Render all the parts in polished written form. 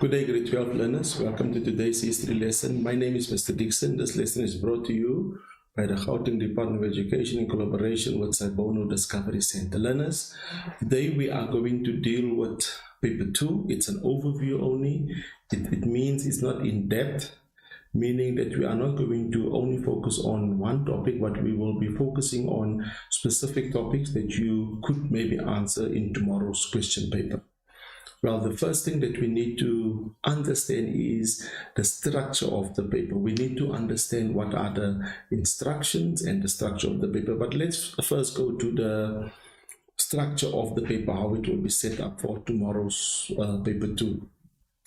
Good day, grade 12 learners. Welcome to today's history lesson. My name is Mr. Dixon. This lesson is brought to you by the Gauteng Department of Education in collaboration with Sabono Discovery Center. Learners, today we are going to deal with paper 2. It's an overview only. It means it's not in depth, meaning that we are not going to only focus on one topic, but we will be focusing on specific topics that you could maybe answer in tomorrow's question paper. Well, the first thing that we need to understand is the structure of the paper. We need to understand what are the instructions and the structure of the paper. But let's first go to the structure of the paper, how it will be set up for tomorrow's paper 2.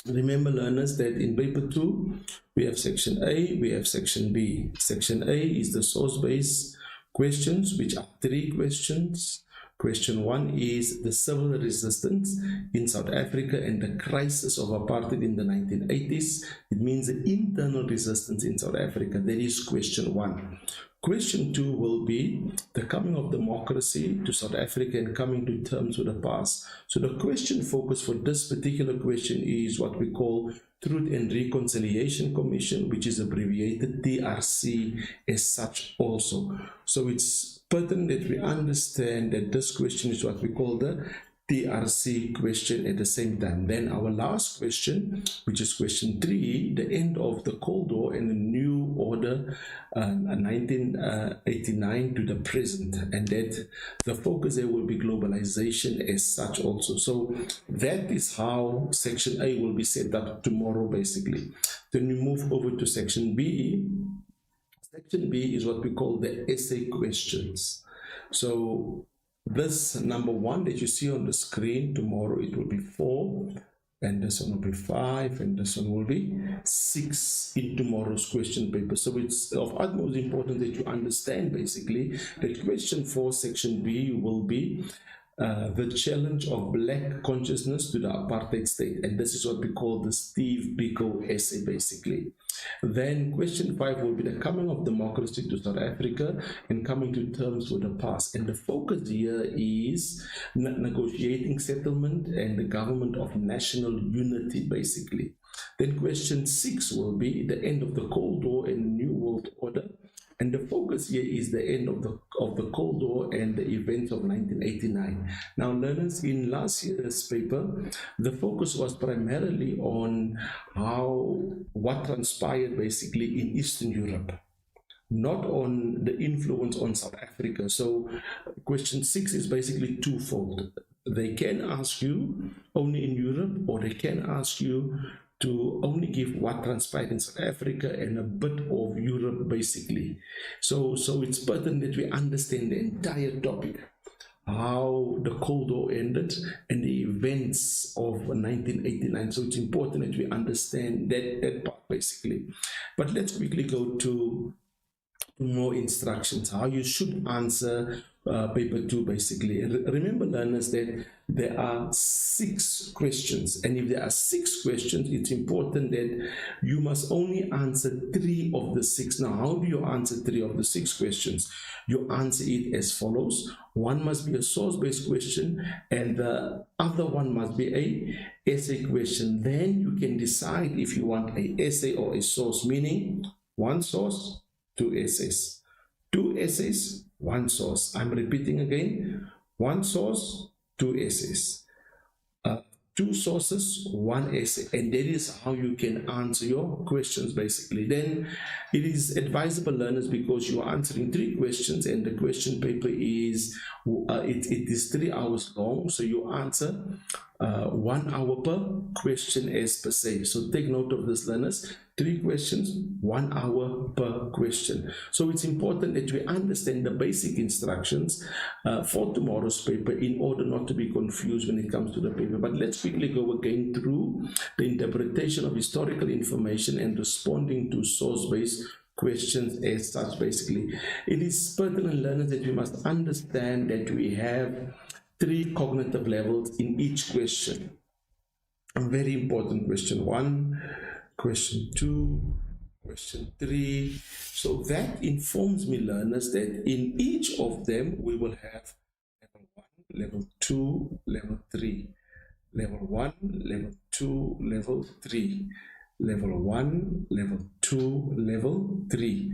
Remember, learners, that in paper 2, we have section A, we have section B. Section A is the source-based questions, which are 3 questions. Question 1 is the civil resistance in South Africa and the crisis of apartheid in the 1980s. It means the internal resistance in South Africa. That is question 1. Question 2 will be the coming of democracy to South Africa and coming to terms with the past. So the question focus for this particular question is what we call Truth and Reconciliation Commission, which is abbreviated TRC as such also. So it's pertinent that we understand that this question is what we call the TRC question at the same time. Then our last question, which is question 3, the end of the Cold War and the new order 1989 to the present, and that the focus there will be globalization as such also. So that is how section A will be set up tomorrow basically. Then we move over to section B. Section B is what we call the essay questions. So this number 1 that you see on the screen, tomorrow it will be 4, and this one will be 5, and this one will be 6 in tomorrow's question paper. So it's of utmost importance that you understand basically that question 4, section B, will be the challenge of black consciousness to the apartheid state, and this is what we call the Steve Biko essay basically. Then question 5 will be the coming of democracy to South Africa and coming to terms with the past, and the focus here is negotiating settlement and the government of national unity basically. Then question 6 will be the end of the Cold War and the New World Order, and the focus here is the end of the Cold War and the events of 1989. Now, learners, in last year's paper, the focus was primarily on what transpired basically in Eastern Europe, not on the influence on South Africa. So question 6 is basically twofold. They can ask you only in Europe, or they can ask you to only give what transpired in South Africa and a bit of Europe basically. So it's pertinent that we understand the entire topic, how the Cold War ended and the events of 1989. So it's important that we understand that part basically. But let's quickly go to more instructions, how you should answer paper 2 basically. Remember, learners, that there are 6 questions, and if there are 6 questions, it's important that you must only answer 3 of the 6. Now, how do you answer 3 of the 6 questions? You answer it as follows. One must be a source-based question, and the other one must be a essay question. Then you can decide if you want an essay or a source, meaning 1 source, 2 essays. 2 essays, 1 source. I'm repeating again. 1 source, 2 essays. 2 sources, 1 essay. And that is how you can answer your questions basically. Then it is advisable, learners, because you are answering 3 questions and the question paper is it is 3 hours long. So you answer 1 hour per question as per se. So take note of this, learners. 3 questions, 1 hour per question. So it's important that we understand the basic instructions for tomorrow's paper in order not to be confused when it comes to the paper. But let's quickly go again through the interpretation of historical information and responding to source-based questions as such basically. It is pertinent, learners, that we must understand that we have 3 cognitive levels in each question. A very important: question 1, question 2, question 3. So that informs me, learners, that in each of them we will have level 1, level 2, level 3. level 1, level 2, level 3, level 1, level 2, level 3.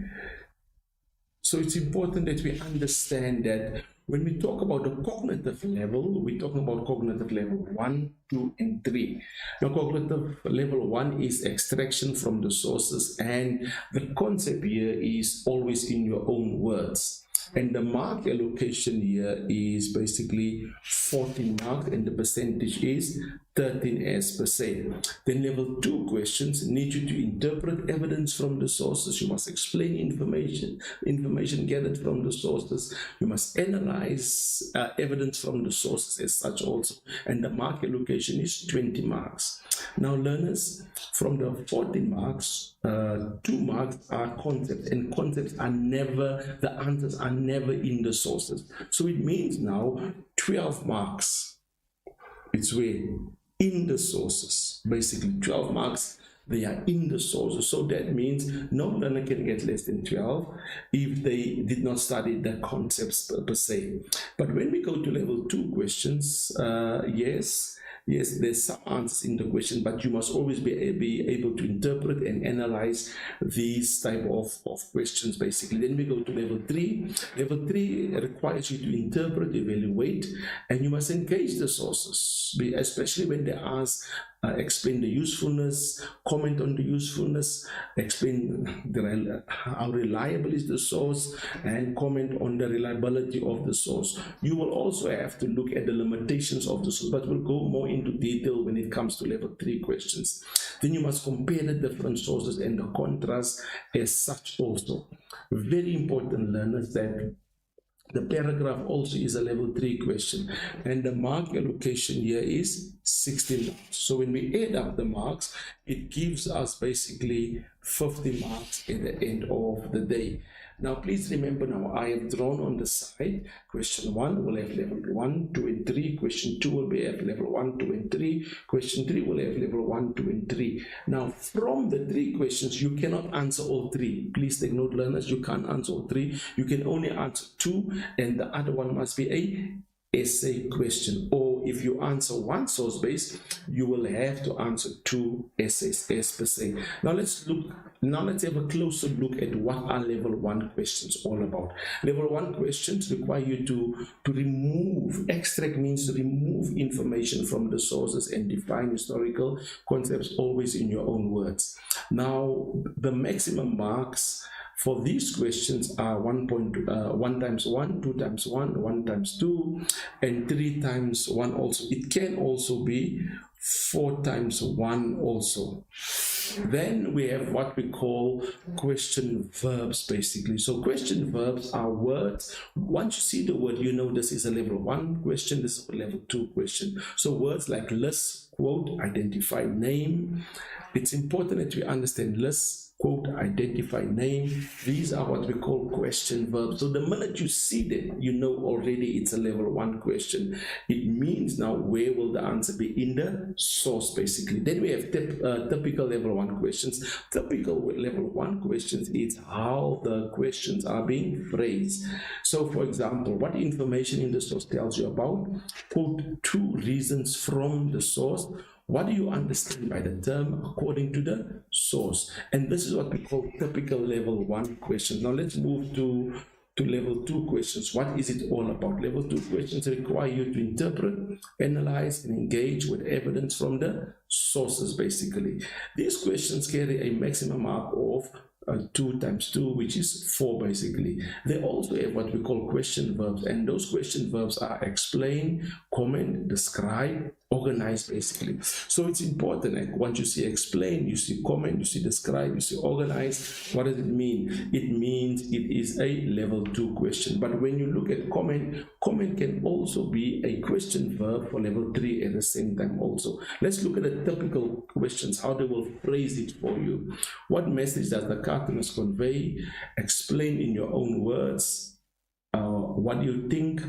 So it's important that we understand that when we talk about the cognitive level, we're talking about cognitive level 1, 2, and 3. Now, cognitive level 1 is extraction from the sources, and the concept here is always in your own words. And the mark allocation here is basically 14 marks, and the percentage is 13%. Then level 2 questions need you to interpret evidence from the sources. You must explain information gathered from the sources. You must analyze evidence from the sources as such also. And the mark allocation is 20 marks. Now, learners, from the 14 marks, 2 marks are concepts, and concepts are never, the answers are never in the sources. So it means now 12 marks, it's where in the sources, basically 12 marks, they are in the sources. So that means no learner can get less than 12 if they did not study the concepts per se. But when we go to level 2 questions, yes, there's some answers in the question, but you must always be able to interpret and analyze these type of questions, basically. Then we go to level 3. Level 3 requires you to interpret, evaluate, and you must engage the sources, especially when they ask explain the usefulness, comment on the usefulness, explain how reliable is the source, and comment on the reliability of the source. You will also have to look at the limitations of the source, but we'll go more into detail when it comes to level 3 questions. Then you must compare the different sources and the contrast as such also. Very important, learners, that the paragraph also is a level 3 question, and the mark allocation here is 60 marks. So when we add up the marks, it gives us basically 50 marks at the end of the day. Now, please remember, now I have drawn on the side, question 1 will have level 1, 2, and 3. Question 2 will be at level 1, 2, and 3. Question 3 will have level 1, 2, and 3. Now, from the 3 questions, you cannot answer all 3. Please take note, learners, you can't answer all 3. You can only answer 2, and the other one must be a essay question. Or if you answer one source base, you will have to answer 2 essays as per se. Now let's have a closer look at what are level 1 questions all about. Level 1 questions require you to remove, extract means to remove information from the sources and define historical concepts always in your own words. Now, the maximum marks for these questions are 1 times 1, 2 times 1, 1 times 2, and 3 times 1 also. It can also be 4 times 1 also. Then we have what we call question verbs, basically. So question verbs are words. Once you see the word, you know this is a level 1 question, this is a level 2 question. So words like list, quote, identify, name. It's important that we understand list, quote, identify, name. These are what we call question verbs. So the minute you see them, you know already it's a level 1 question. It means now where will the answer be? In the source, basically. Then we have typical level 1 questions. Typical level 1 questions is how the questions are being phrased. So for example, what information in the source tells you about? Quote, 2 reasons from the source. What do you understand by the term according to the source? And this is what we call typical level 1 questions. Now let's move to level 2 questions. What is it all about? Level 2 questions require you to interpret, analyze, and engage with evidence from the sources, basically. These questions carry a maximum mark of 2 times 2, which is 4, basically. They also have what we call question verbs, and those question verbs are explain, comment, describe, organize, basically. So it's important, like once you see explain, you see comment, you see describe, you see organize. What does it mean? It means it is a level 2 question. But when you look at comment, comment can also be a question verb for level 3 at the same time also. Let's look at the typical questions, how they will phrase it for you. What message does the cartoonist convey? Explain in your own words. What do you think?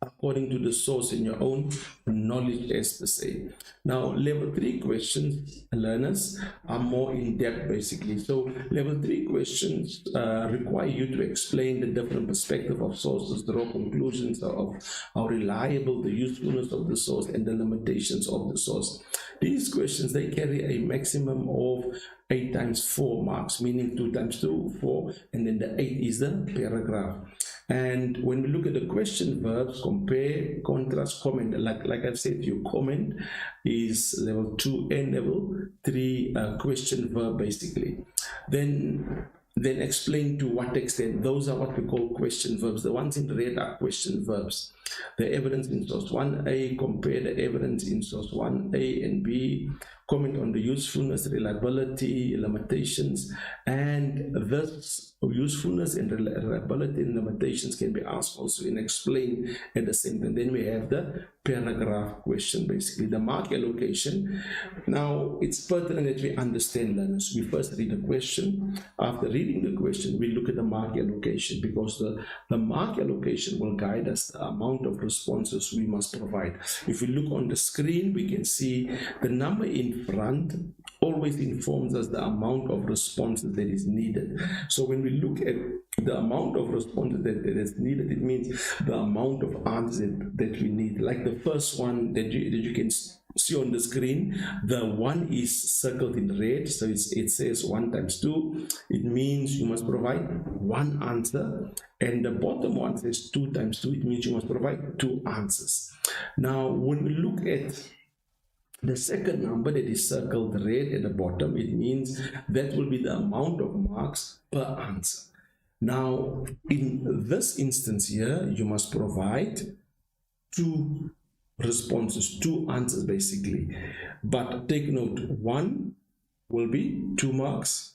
according to the source in your own knowledge as per se. Now, level 3 questions, learners, are more in depth basically. So, level 3 questions require you to explain the different perspective of sources, draw conclusions of how reliable the usefulness of the source and the limitations of the source. These questions, they carry a maximum of 8 times 4 marks, meaning 2 times 2, 4, and then the 8 is the paragraph. And when we look at the question verbs, compare, contrast, comment, like I've said, your comment is level 2 and level 3 question verb basically. Then explain to what extent. Those are what we call question verbs. The ones in red are question verbs. The evidence in source 1A, compare the evidence in source 1A and B, comment on the usefulness, reliability, limitations, and this usefulness and reliability and limitations can be asked also and explained at the same time. Then we have the paragraph question, basically the mark allocation. Now it's pertinent that we understand, learners. We first read the question. After reading the question, we look at the mark allocation, because the mark allocation will guide us the amount of responses we must provide. If we look on the screen, we can see the number in front always informs us the amount of responses that is needed. So when we look at the amount of responses that is needed, it means the amount of answers that we need. Like the first one that you can see on the screen, the 1 is circled in red, so it says 1 times 2. It means you must provide 1 answer, and the bottom one says 2 times 2. It means you must provide 2 answers. Now when we look at the second number that is circled red at the bottom, it means that will be the amount of marks per answer. Now in this instance here, you must provide 2 responses, 2 answers basically. But take note, 1 will be 2 marks,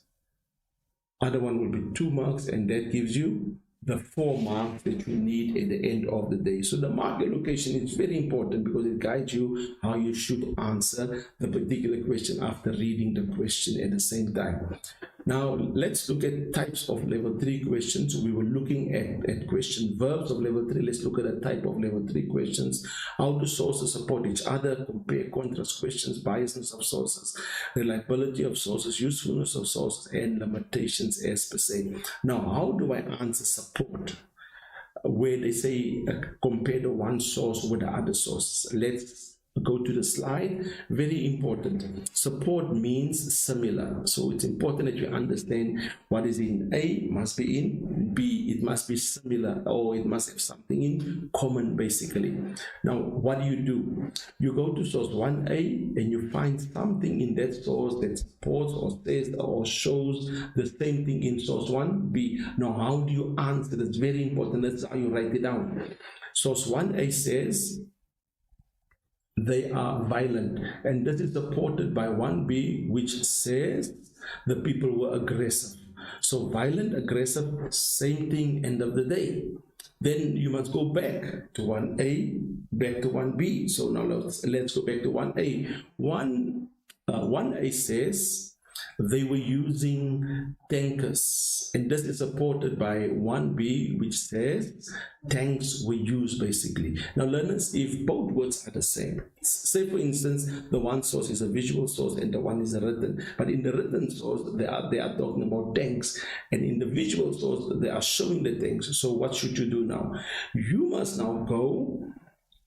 other one will be 2 marks, and that gives you the 4 marks that you need at the end of the day. So the mark allocation is very important because it guides you how you should answer the particular question after reading the question at the same time. Now let's look at types of level 3 questions. We were looking at question verbs of level 3. Let's look at the type of level 3 questions. How do sources support each other? Compare, contrast questions, biasness of sources, reliability of sources, usefulness of sources, and limitations as per se. Now how do I answer support? Where they say compare the one source with the other source. Let's go to the slide. Very important. Support means similar. So it's important that you understand what is in A must be in B. It must be similar, or it must have something in common basically. Now what do? You go to source 1A and you find something in that source that supports or says or shows the same thing in source 1B. Now how do you answer? That's very important. That's how you write it down. Source 1A says they are violent, and this is supported by 1B, which says the people were aggressive. So violent, aggressive, same thing, end of the day. Then you must go back to 1A, back to 1B. So now let's go back to 1A. 1A says they were using tankers, and this is supported by 1B, which says tanks were used basically. Now learners, if both words are the same, say for instance the one source is a visual source and the one is a written, but in the written source they are talking about tanks, and in the visual source they are showing the tanks. So what should you do now? You must now go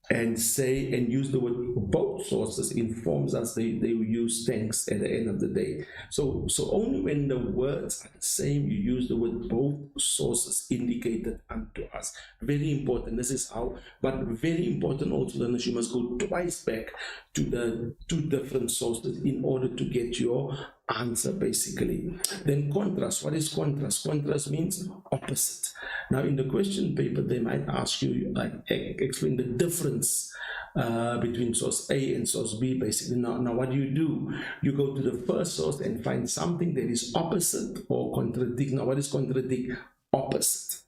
and say and use the word both sources informs us they will use tanks at the end of the day. So only when the words are the same you use the word both sources indicated unto us. Very important. This is how, but very important also, learners, you must go twice back to the 2 different sources in order to get your answer basically. Then contrast. What is contrast? Contrast means opposite. Now in the question paper they might ask you like explain the difference between source A and source B basically. Now what do? You go to the first source and find something that is opposite or contradict. Now what is contradict? Opposite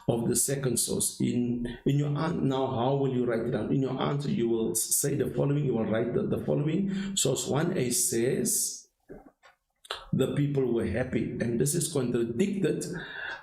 of the second source. In your answer, now how will you write it down? In your answer you will say the following. You will write the following. Source 1A says the people were happy, and this is contradicted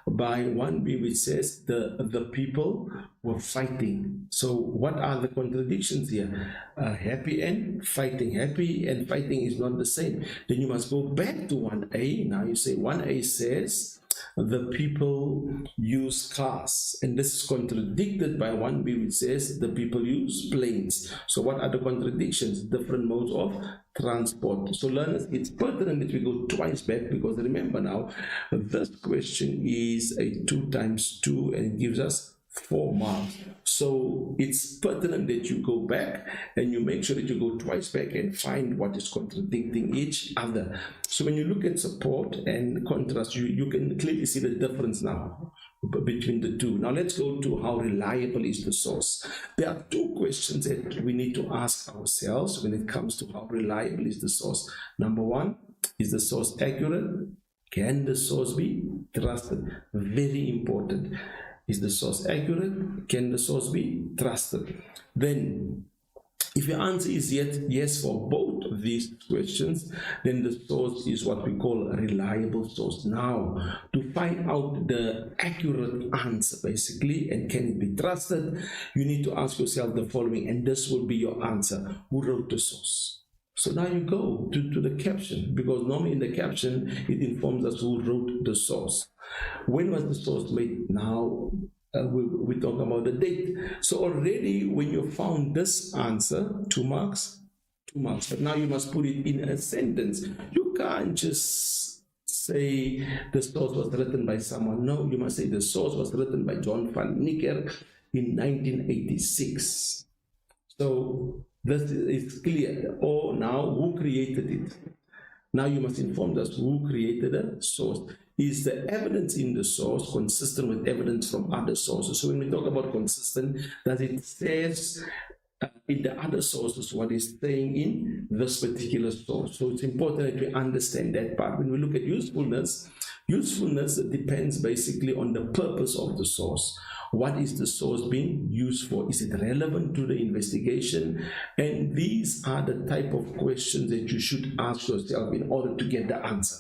by 1b, which says the people were fighting. So what are the contradictions here? Happy and fighting. Happy and fighting is not the same. Then you must go back to 1a. Now you say 1a says the people use cars, and this is contradicted by 1b, which says the people use planes. So what are the contradictions? Different modes of transport. So learners, it's pertinent that we go twice back, because remember now, this question is a 2 times 2 and it gives us 4 marks. So it's pertinent that you go back and you make sure that you go twice back and find what is contradicting each other. So when you look at support and contrast, you can clearly see the difference now between the two. Now let's go to how reliable is the source. There are 2 questions that we need to ask ourselves when it comes to how reliable is the source. Number 1, is the source accurate? Can the source be trusted? Very important. Is the source accurate? Can the source be trusted? Then, if your answer is yes for both of these questions, then the source is what we call a reliable source. Now, to find out the accurate answer, basically, and can it be trusted, you need to ask yourself the following, and this will be your answer. Who wrote the source? So now you go to the caption, because normally in the caption, it informs us who wrote the source. When was the source made? Now we talk about the date. So already when you found this answer, 2 marks, 2 marks. But now you must put it in a sentence. You can't just say the source was written by someone. No, you must say the source was written by John van Niekerk in 1986. So this is clear. Or now, who created it? Now you must inform us who created the source. Is the evidence in the source consistent with evidence from other sources? So when we talk about consistent, does it says in the other sources what is saying in this particular source? So it's important that we understand that part. When we look at usefulness, usefulness depends basically on the purpose of the source. What is the source being used for? Is it relevant to the investigation? And these are the type of questions that you should ask yourself in order to get the answer.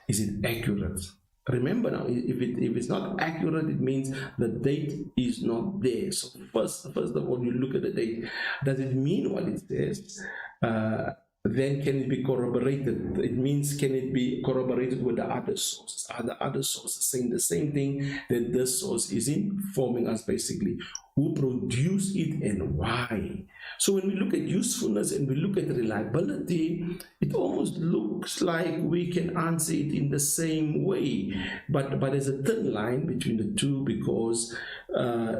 Is it accurate? Remember now, if it's not accurate, it means the date is not there. So first of all, you look at the date. Does it mean what it says? Then can it be corroborated? It means, can it be corroborated with the other sources? Are the other sources saying the same thing that this source is informing us, basically? Who produced it and why? So when we look at usefulness and we look at reliability, it almost looks like we can answer it in the same way. But there's a thin line between the two, because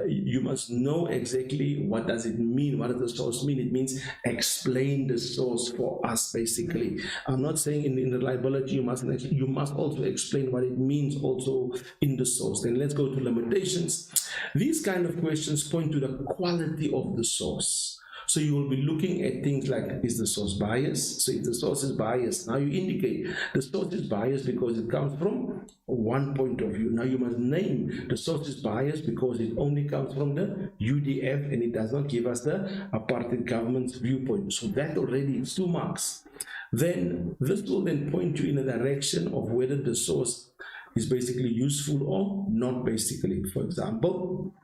you must know exactly what does it mean. What does the source mean? It means explain the source for us, basically. I'm not saying in reliability you must also explain what it means also in the source. Then let's go to limitations. These kind of questions point to the quality of the source. So you will be looking at things like, is the source biased? So if the source is biased, now you indicate the source is biased because it comes from one point of view. Now you must name the source is biased because it only comes from the UDF and it does not give us the apartheid government's viewpoint. So that already is 2 marks. Then this will then point you in a direction of whether the source is basically useful or not, basically. For example,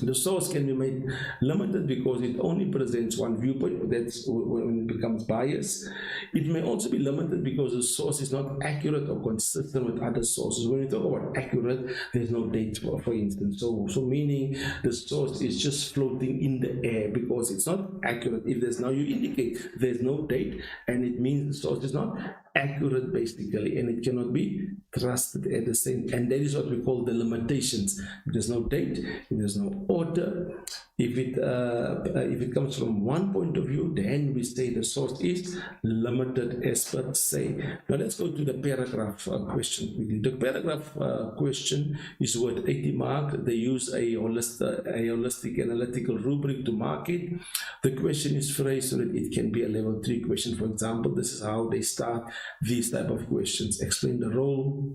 the source can be made limited because it only presents one viewpoint. That's when it becomes biased. It may also be limited because the source is not accurate or consistent with other sources. When we talk about accurate, there's no date, for instance. So meaning the source is just floating in the air because it's not accurate. If there's now, you indicate there's no date, and it means the source is not accurate, basically, and it cannot be trusted at the same. And that is what we call the limitations. If there's no date, if there's no order, if it comes from one point of view, then we say the source is limited, as per se. Now let's go to the paragraph question. The paragraph question is worth 80 marks. They use a holistic analytical rubric to mark it. The question is phrased so that it can be a level 3 question. For example, this is how they start these type of questions. Explain the role,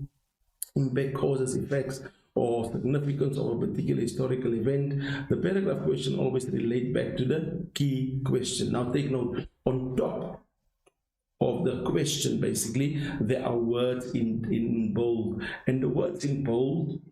impact, causes, effects, or significance of a particular historical event. The paragraph question always relates back to the key question. Now take note, on top of the question, basically, there are words in bold. And the words in bold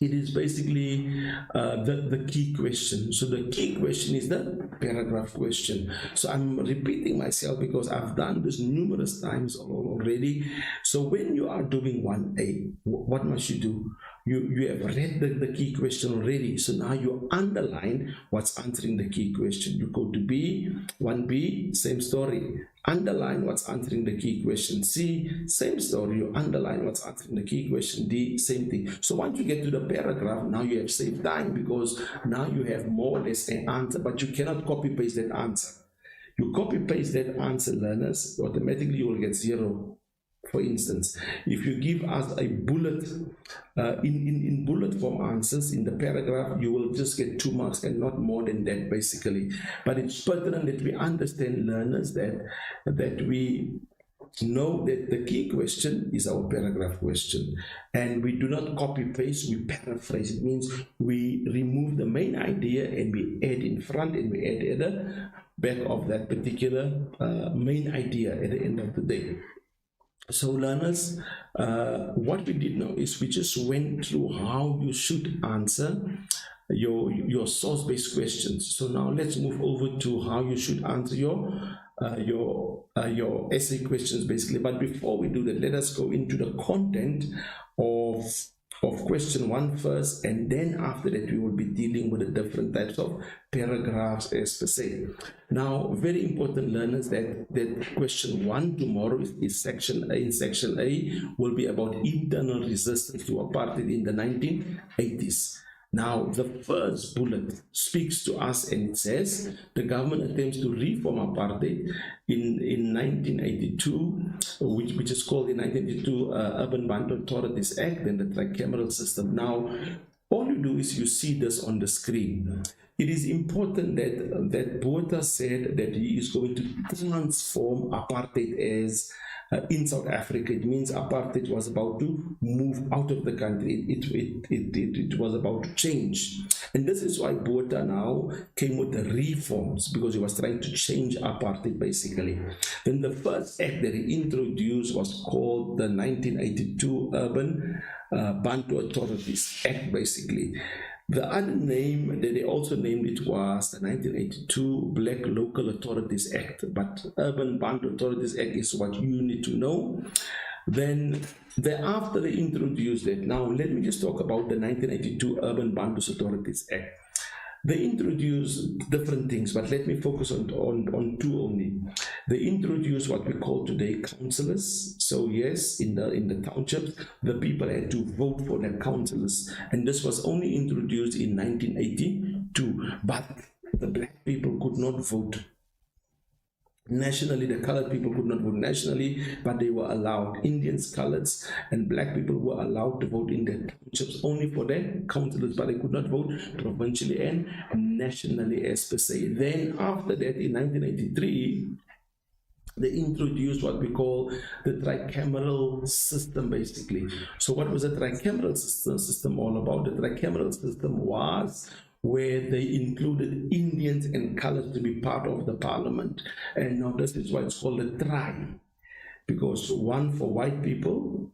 it is basically the key question. So the key question is the paragraph question. So I'm repeating myself because I've done this numerous times already. So when you are doing 1A, what must you do? You have read the key question already. So now you underline what's answering the key question. You go to B, 1B, same story. Underline what's answering the key question. C, same story. You underline what's answering the key question. D, same thing. So once you get to the paragraph, now you have saved time because now you have more or less an answer, but you cannot copy paste that answer. You copy paste that answer, learners, automatically you will get 0. For instance, if you give us a bullet, in bullet form answers in the paragraph, you will just get 2 marks and not more than that, basically. But it's pertinent that we understand, learners, that we know that the key question is our paragraph question, and we do not copy paste, we paraphrase. It means we remove the main idea and we add in front and we add at the back of that particular main idea at the end of the day. So learners, what we did now is we just went through how you should answer your source-based questions. So now let's move over to how you should answer your essay questions, basically. But before we do that, let us go into the content of question 1 first, and then after that we will be dealing with the different types of paragraphs as per se. Now, very important, learners, that question 1 tomorrow is section A. In section A will be about internal resistance to apartheid in the 1980s. Now, the first bullet speaks to us and it says the government attempts to reform apartheid in 1982, which is called the 1982 Urban Bantu Authorities Act and the tricameral system. Now, all you do is you see this on the screen. It is important that Botha said that he is going to transform apartheid as in South Africa. It means apartheid was about to move out of the country. It was about to change. And this is why Botha now came with the reforms, because he was trying to change apartheid, basically. Then the first act that he introduced was called the 1982 Urban Bantu Authorities Act, basically. The other name that they also named it was the 1982 Black Local Authorities Act, but Urban Bantu Authorities Act is what you need to know. Then thereafter they introduced it. Now let me just talk about the 1982 Urban Bantu Authorities Act. They introduced different things, but let me focus on 2 only. They introduced what we call today councillors. So yes, in the townships, the people had to vote for their councillors, and this was only introduced in 1982. But the black people could not vote nationally. The colored people could not vote nationally, but they were allowed. Indians, coloreds, and black people were allowed to vote in their townships only for their councillors, but they could not vote provincially and nationally as per se. Then after that, in 1983, they introduced what we call the tricameral system, basically. So what was the tricameral system all about? The tricameral system was where they included Indians and colors to be part of the parliament. And now this is why it's called a tri, because 1 for white people,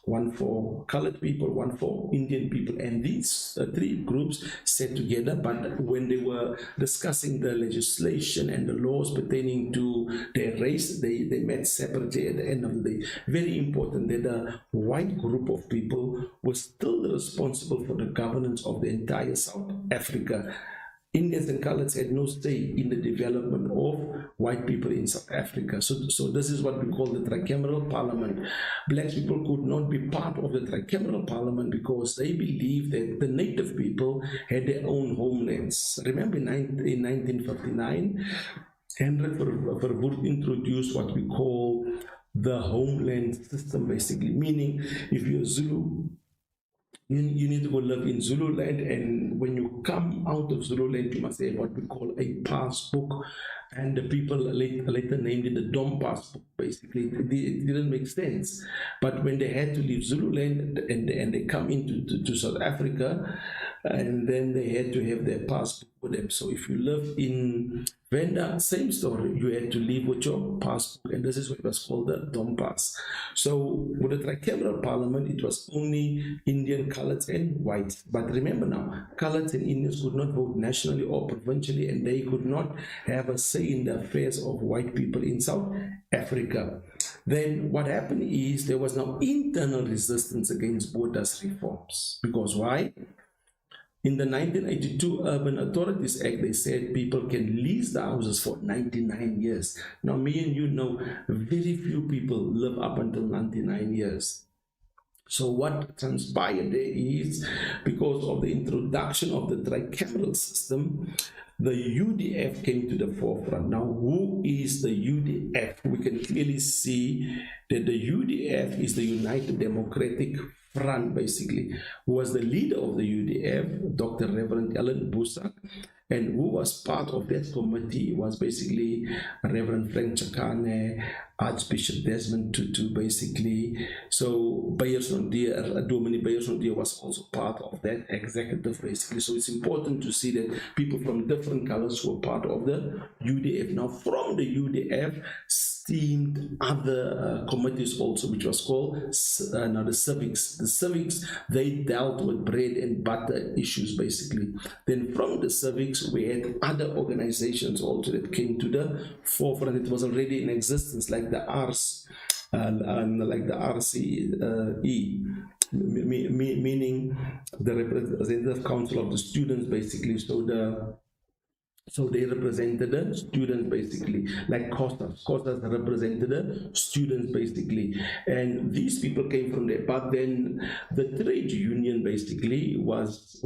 1 for colored people, 1 for Indian people, and these 3 groups sat together. But when they were discussing the legislation and the laws pertaining to their race, they met separately at the end of the day. Very important that the white group of people was still responsible for the governance of the entire South Africa. Indians and coloreds had no say in the development of white people in South Africa. So this is what we call the tricameral parliament. Black people could not be part of the tricameral parliament because they believed that the native people had their own homelands. Remember in 1959, Hendrik Verwoerd introduced what we call the homeland system, basically, meaning if you're Zulu, you need to go live in Zululand, and when you come out of Zululand, you must have what we call a passbook, and the people later named it the Dom passbook. Basically, it didn't make sense. But when they had to leave Zululand and they come into South Africa, and then they had to have their passport with them. So if you lived in Venda, same story, you had to leave with your passport, and this is what was called the Dom Pass. So with the tricameral parliament, it was only Indian, coloureds, and whites. But remember now, coloureds and Indians could not vote nationally or provincially, and they could not have a say in the affairs of white people in South Africa. Then what happened is there was now internal resistance against Botha's reforms. Because why? In the 1982 Urban Authorities Act, they said people can lease the houses for 99 years. Now, me and you know, very few people live up until 99 years. So what transpired there is, because of the introduction of the tricameral system, the UDF came to the forefront. Now, who is the UDF? We can clearly see that the UDF is the United Democratic Front, basically. Who was the leader of the UDF, Dr. Reverend Ellen Busak, and who was part of that committee was basically Reverend Frank Chakane, Archbishop Desmond Tutu, basically. So Dominic Beyers-Nondier was also part of that executive, basically. So it's important to see that people from different colors were part of the UDF. Now, from the UDF steamed other committees also, which was called the civics. The civics, they dealt with bread and butter issues, basically. Then from the civics, we had other organizations also that came to the forefront. It was already in existence, like the RCE, meaning the Representative Council of the Students, basically. So they represented the students, basically, like Costas represented the students, basically, and these people came from there. But then the trade union basically was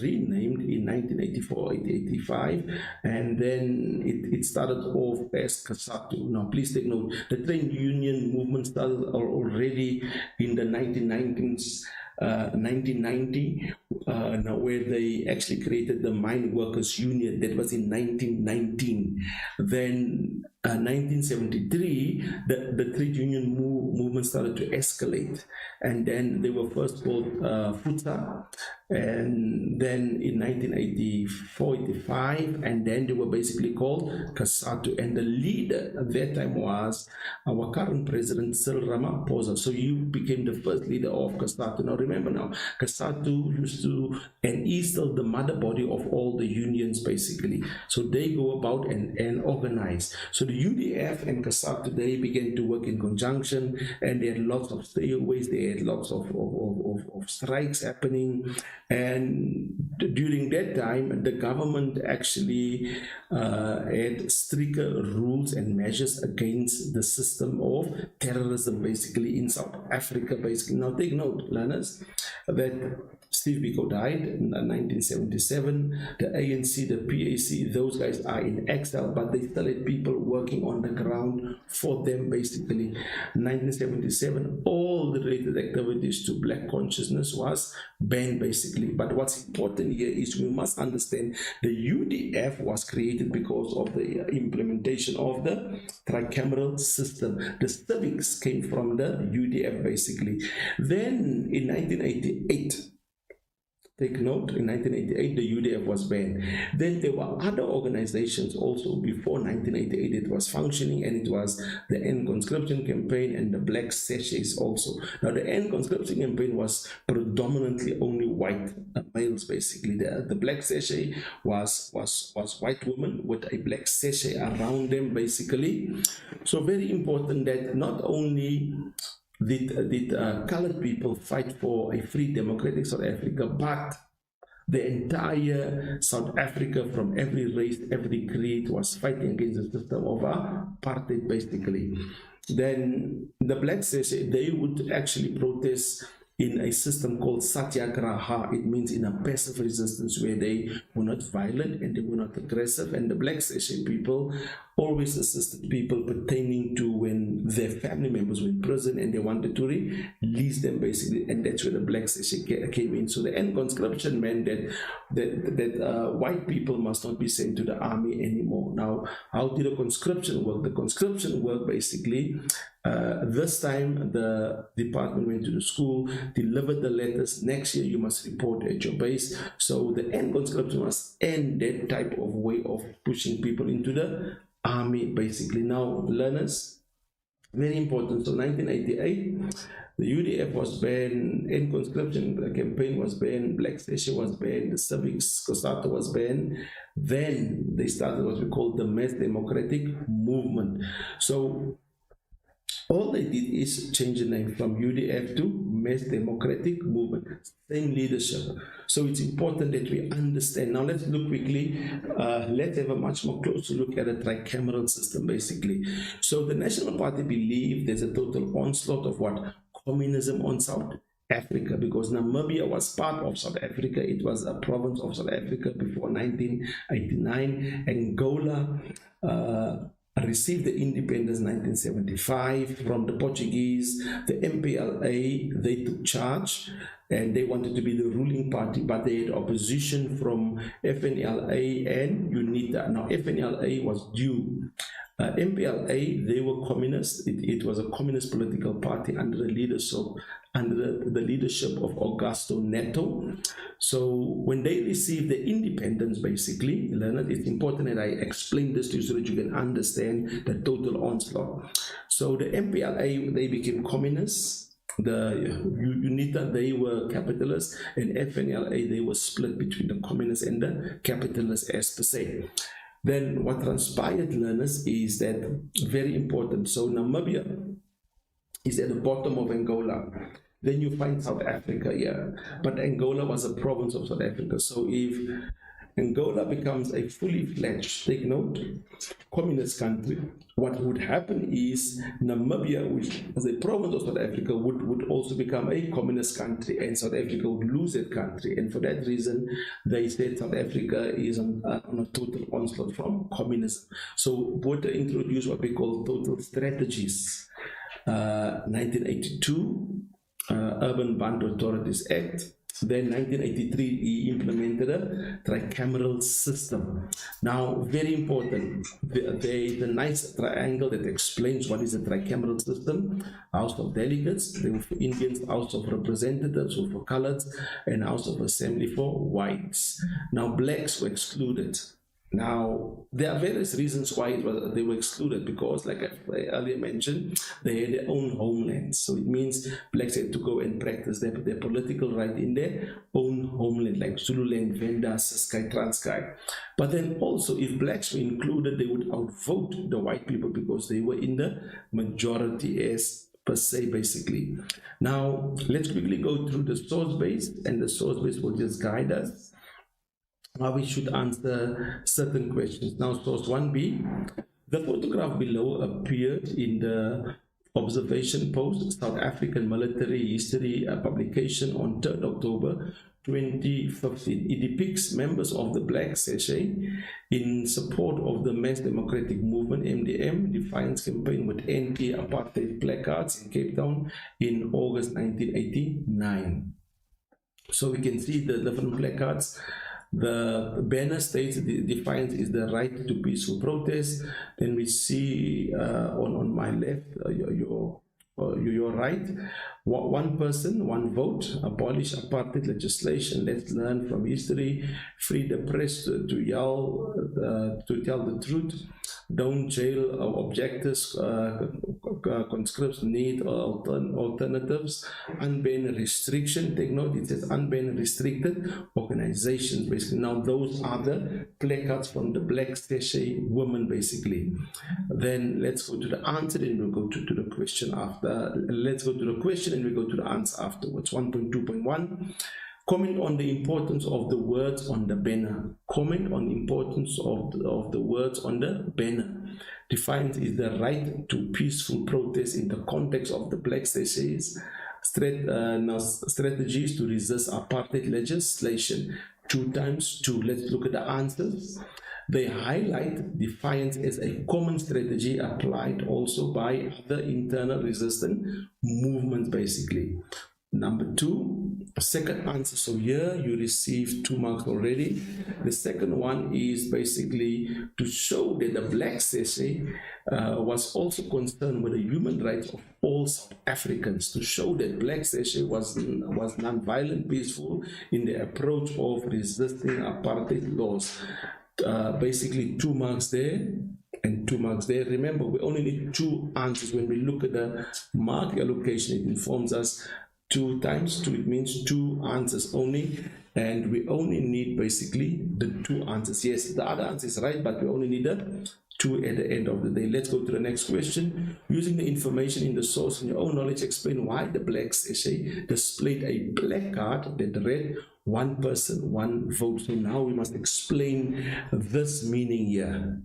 renamed in 1984-85, and then it started off as COSATU. Now please take note, the trade union movement started already in the 1990s. 1990, where they actually created the Mine Workers Union. That was in 1919. Then 1973, the trade union movement started to escalate, and then they were first called FUTA, and then in 1984-85, and then they were basically called COSATU, and the leader at that time was our current president, Cyril Ramaphosa. So you became the first leader of COSATU. Now remember now, COSATU used to, and is still the mother body of all the unions, basically. So they go about and organize. So the UDF and COSATU, they began to work in conjunction, and they had lots of stayaways, they had lots of strikes happening. And during that time, the government actually had stricter rules and measures against the system of terrorism, basically, in South Africa, basically. Now take note, learners, that Steve Biko died in 1977. The ANC, the PAC, those guys are in exile, but they still had people working on the ground for them, basically. 1977, all the related activities to black consciousness was banned, basically. But what's important here is we must understand the UDF was created because of the implementation of the tricameral system. The civics came from the UDF, basically. Then in 1988, take note, in 1988, the UDF was banned. Then there were other organizations also before 1988 it was functioning, and it was the End Conscription Campaign and the Black Sachets also. Now the End Conscription Campaign was predominantly only white males, basically. The Black Sachet was white women with a black sachet around them, basically. So very important that not only did colored people fight for a free democratic South Africa, but the entire South Africa, from every race, every creed, was fighting against the system of apartheid, basically. Then the black session, they would actually protest in a system called satyagraha. It means in a passive resistance, where they were not violent and they were not aggressive. And the black session people always assisted people pertaining to when their family members were in prison and they wanted to release them, basically. And that's where the black session came in. So the end conscription meant that white people must not be sent to the army anymore. Now, how did the conscription work? The conscription worked basically This time, the department went to the school, delivered the letters. Next year, you must report at your base. So the end conscription must end that type of way of pushing people into the army, basically. Now, learners, very important. So 1988, the UDF was banned, end conscription campaign was banned, black session was banned, the civics COSATU was banned. Then they started what we call the mass democratic movement. So all they did is change the name from UDF to Mass Democratic Movement, same leadership. So it's important that we understand. Now let's look quickly, let's have a much more closer look at the tricameral system, basically. So the National Party believed there's a total onslaught of what? Communism on South Africa, because Namibia was part of South Africa. It was a province of South Africa before 1989. Angola received the independence in 1975 from the Portuguese. The MPLA, they took charge and they wanted to be the ruling party, but they had opposition from FNLA and UNITA. Now FNLA was due. MPLA, they were communists. It was a communist political party under the leadership of Augusto Neto. So when they received the independence, basically, Leonard, it's important that I explain this to you so that you can understand the total onslaught. So the MPLA, they became communists. The UNITA, they were capitalists, and FNLA, they were split between the communists and the capitalists as per se. Then what transpired, learners, is that very important. So Namibia is at the bottom of Angola. Then you find South Africa here. But Angola was a province of South Africa. So if Angola becomes a fully fledged, take note, communist country, what would happen is Namibia, which was a province of South Africa, would also become a communist country, and South Africa would lose that country. And for that reason, they said South Africa is on a total onslaught from communism. So Botha introduced what we call total strategies. 1982, Urban Bantu Authorities Act. Then 1983, he implemented a tricameral system. Now, very important, the nice triangle that explains what is a tricameral system: House of Delegates, they were for Indians; House of Representatives were for coloreds; and House of Assembly for whites. Now, blacks were excluded. Now, there are various reasons why they were excluded, because, like I earlier mentioned, they had their own homelands. So it means blacks had to go and practice their political right in their own homeland, like Zululand, Venda, Ciskei, Transkei. But then also, if blacks were included, they would outvote the white people because they were in the majority as per se, basically. Now, let's quickly go through the source base, and the source base will just guide us how we should answer certain questions. Now, source 1B, the photograph below appeared in the Observation Post, South African Military History publication on 3rd October 2015. It depicts members of the Black Session in support of the Mass Democratic Movement, MDM, defiance campaign with anti-apartheid placards in Cape Town in August 1989. So we can see the different placards. The banner states the defiance is the right to peaceful protest. Then we see on my left, your right, one person, one vote, abolish apartheid legislation, let's learn from history, free the press to tell the truth, don't jail objectors, conscripts need alternatives, unban restriction, take note, it says unban restricted organizations, basically. Now those are the placards from the Black Session women, basically. Then let's go to the answer, and we'll go to the question after. Let's go to the question and we go to the answer afterwards. 1.2.1. Comment on the importance of the words on the banner. Comment on the importance of the words on the banner. Defiance is the right to peaceful protest in the context of the Black Sessions strategies to resist apartheid legislation. 2 times 2. Let's look at the answers. They highlight defiance as a common strategy applied also by other internal resistance movements, basically. Number 2, second answer. So here you received 2 marks already. The second one is basically to show that the Black Session was also concerned with the human rights of all South Africans, to show that Black Session was non-violent, peaceful in the approach of resisting apartheid laws. Basically 2 marks there and 2 marks there. Remember, we only need 2 answers. When we look at the mark allocation, it informs us 2 times 2, it means 2 answers only, and we only need basically the 2 answers. Yes, the other answer is right, but we only need the 2 at the end of the day. Let's go to the next question. Using the information in the source and your own knowledge, explain why the Black Session displayed a black card that read "one person, one vote." So now we must explain this meaning here.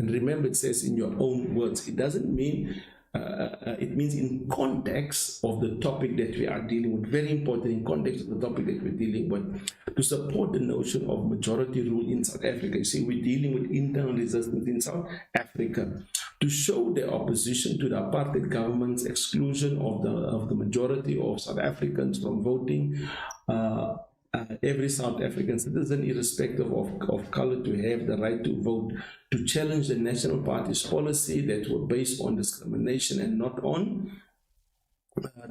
And remember, it says in your own words. It doesn't mean it means in context of the topic that we are dealing with. Very important, in context of the topic that we're dealing with, to support the notion of majority rule in South Africa. You see, we're dealing with internal resistance in South Africa. To show their opposition to the apartheid government's exclusion of the majority of South Africans from voting, every South African citizen, irrespective of color, to have the right to vote, to challenge the National Party's policy that were based on discrimination and not on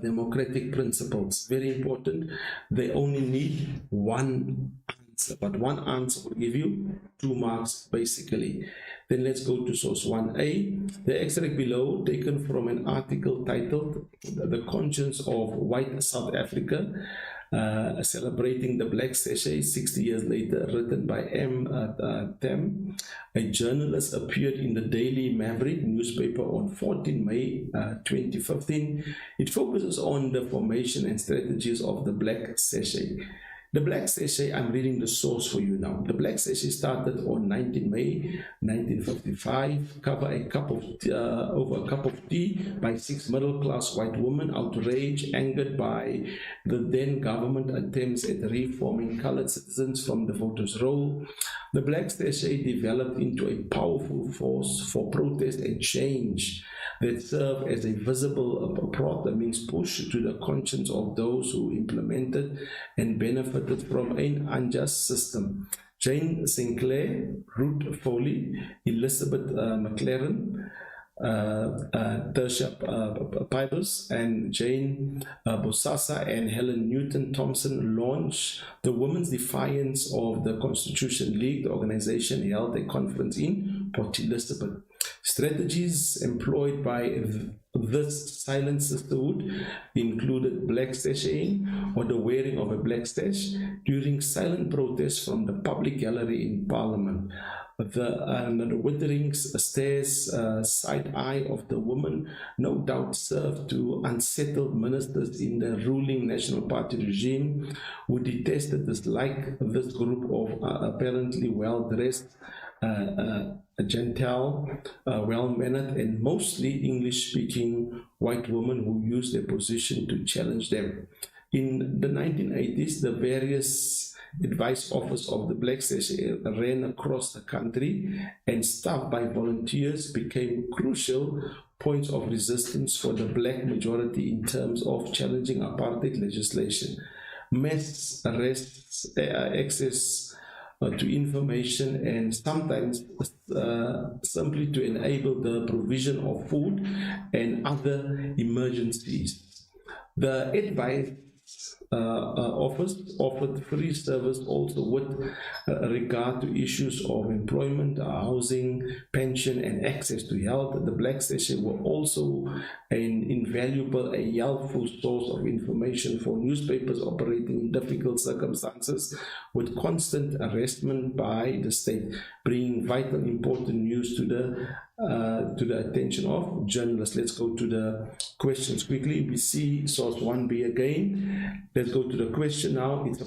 democratic principles. Very important. They only need 1 answer, but 1 answer will give you 2 marks basically. Then let's go to source 1A. The extract below, taken from an article titled "The Conscience of White South Africa, Celebrating the Black Session 60 Years Later," written by M. Them, a journalist, appeared in the Daily Maverick newspaper on 14 May 2015. It focuses on the formation and strategies of the Black Session. The Black Session, I'm reading the source for you now. The Black Session started on 19 May 1955, over a cup of tea by 6 middle-class white women, outraged, angered by the then government attempts at reforming colored citizens from the voters' roll. The Black Session developed into a powerful force for protest and change that served as a visible push to the conscience of those who implemented and benefited from an unjust system. Jane Sinclair, Ruth Foley, Elizabeth McLaren, Tertia Pybus, and Jane Bosasa and Helen Newton Thompson launched the Women's Defiance of the Constitution League. The organization held a conference in Port Elizabeth. Strategies employed by this silent sisterhood included black stashing, or the wearing of a black stash, during silent protests from the public gallery in Parliament. The withering stares, side eye of the woman no doubt served to unsettle ministers in the ruling National Party regime, who detested this group of apparently well-dressed, gentile, well-mannered, and mostly English-speaking white women who used their position to challenge them. In the 1980s, the various advice office of the Black Session ran across the country, and staffed by volunteers became crucial points of resistance for the black majority in terms of challenging apartheid legislation. Mass arrests, access to information, and sometimes simply to enable the provision of food and other emergencies. The advice office offered free service also with regard to issues of employment, housing, pension, and access to health. The Black Session were also an invaluable, a helpful source of information for newspapers operating in difficult circumstances, with constant harassment by the state, bringing vital, important news to the attention of journalists. Let's go to the questions quickly. We see source 1B again. Let's go to the question now. It's a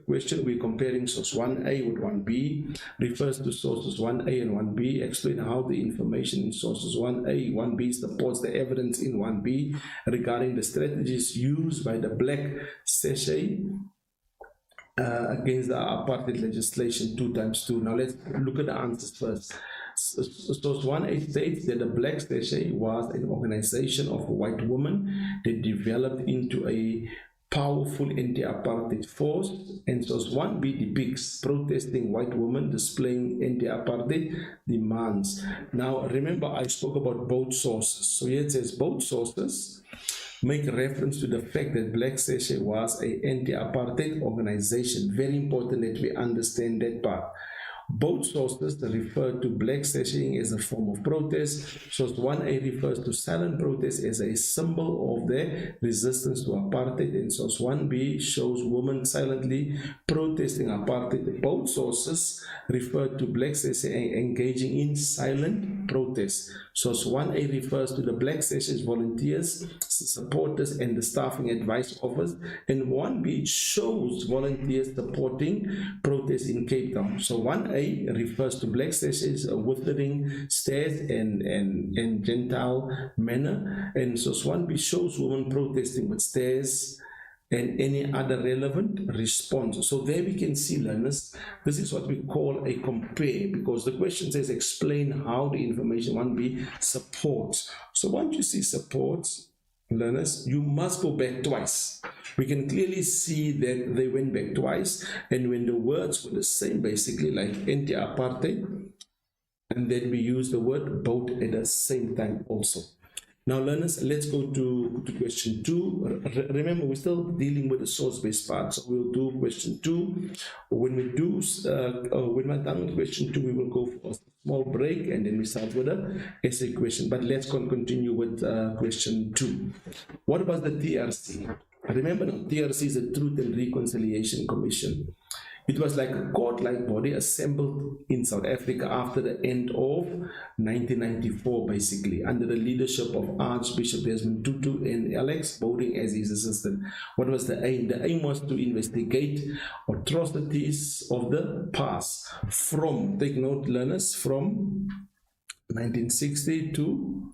question. We're comparing source 1A with 1B. Refers to sources 1A and 1B. Explain how the information in sources 1A, 1B supports the evidence in 1B regarding the strategies used by the Black Session against the apartheid legislation 2 times 2. Now let's look at the answers first. Source 1 it states that the Black Session was an organization of white women that developed into a powerful anti-apartheid force, and source 1b depicts protesting white women displaying anti-apartheid demands. Now remember, I spoke about both sources. So here it says both sources make reference to the fact that Black Session was an anti-apartheid organization. Very important that we understand that part. Both sources refer to Black Session as a form of protest. Source 1a refers to silent protest as a symbol of their resistance to apartheid, and source 1b shows women silently protesting apartheid. Both sources refer to Black Session engaging in silent protest. Source 1a refers to the Black Session's volunteers, supporters, and the staffing advice office, and 1b shows volunteers supporting protests in Cape Town. So 1a refers to Black Session's withering stares and Gentile manner, and source 1b shows women protesting with stares and any other relevant response. So there we can see, learners, this is what we call a compare, because the question says explain how the information 1b supports. So once you see supports, learners, you must go back twice. We can clearly see that they went back twice, and when the words were the same, basically like anti-apartheid, and then we use the word both at the same time also. Now learners, let's go to question 2. Remember, we're still dealing with the source-based part, so we'll do question 2. When we do, when we're done with question 2, we will go for a small break, and then we start with the essay question. But let's continue with question 2. What about the TRC? Remember, now, TRC is the Truth and Reconciliation Commission. It was like a court-like body assembled in South Africa after the end of 1994, basically, under the leadership of Archbishop Desmond Tutu and Alex Bowden as his assistant. What was the aim? The aim was to investigate atrocities of the past from, take note, learners, from 1960 to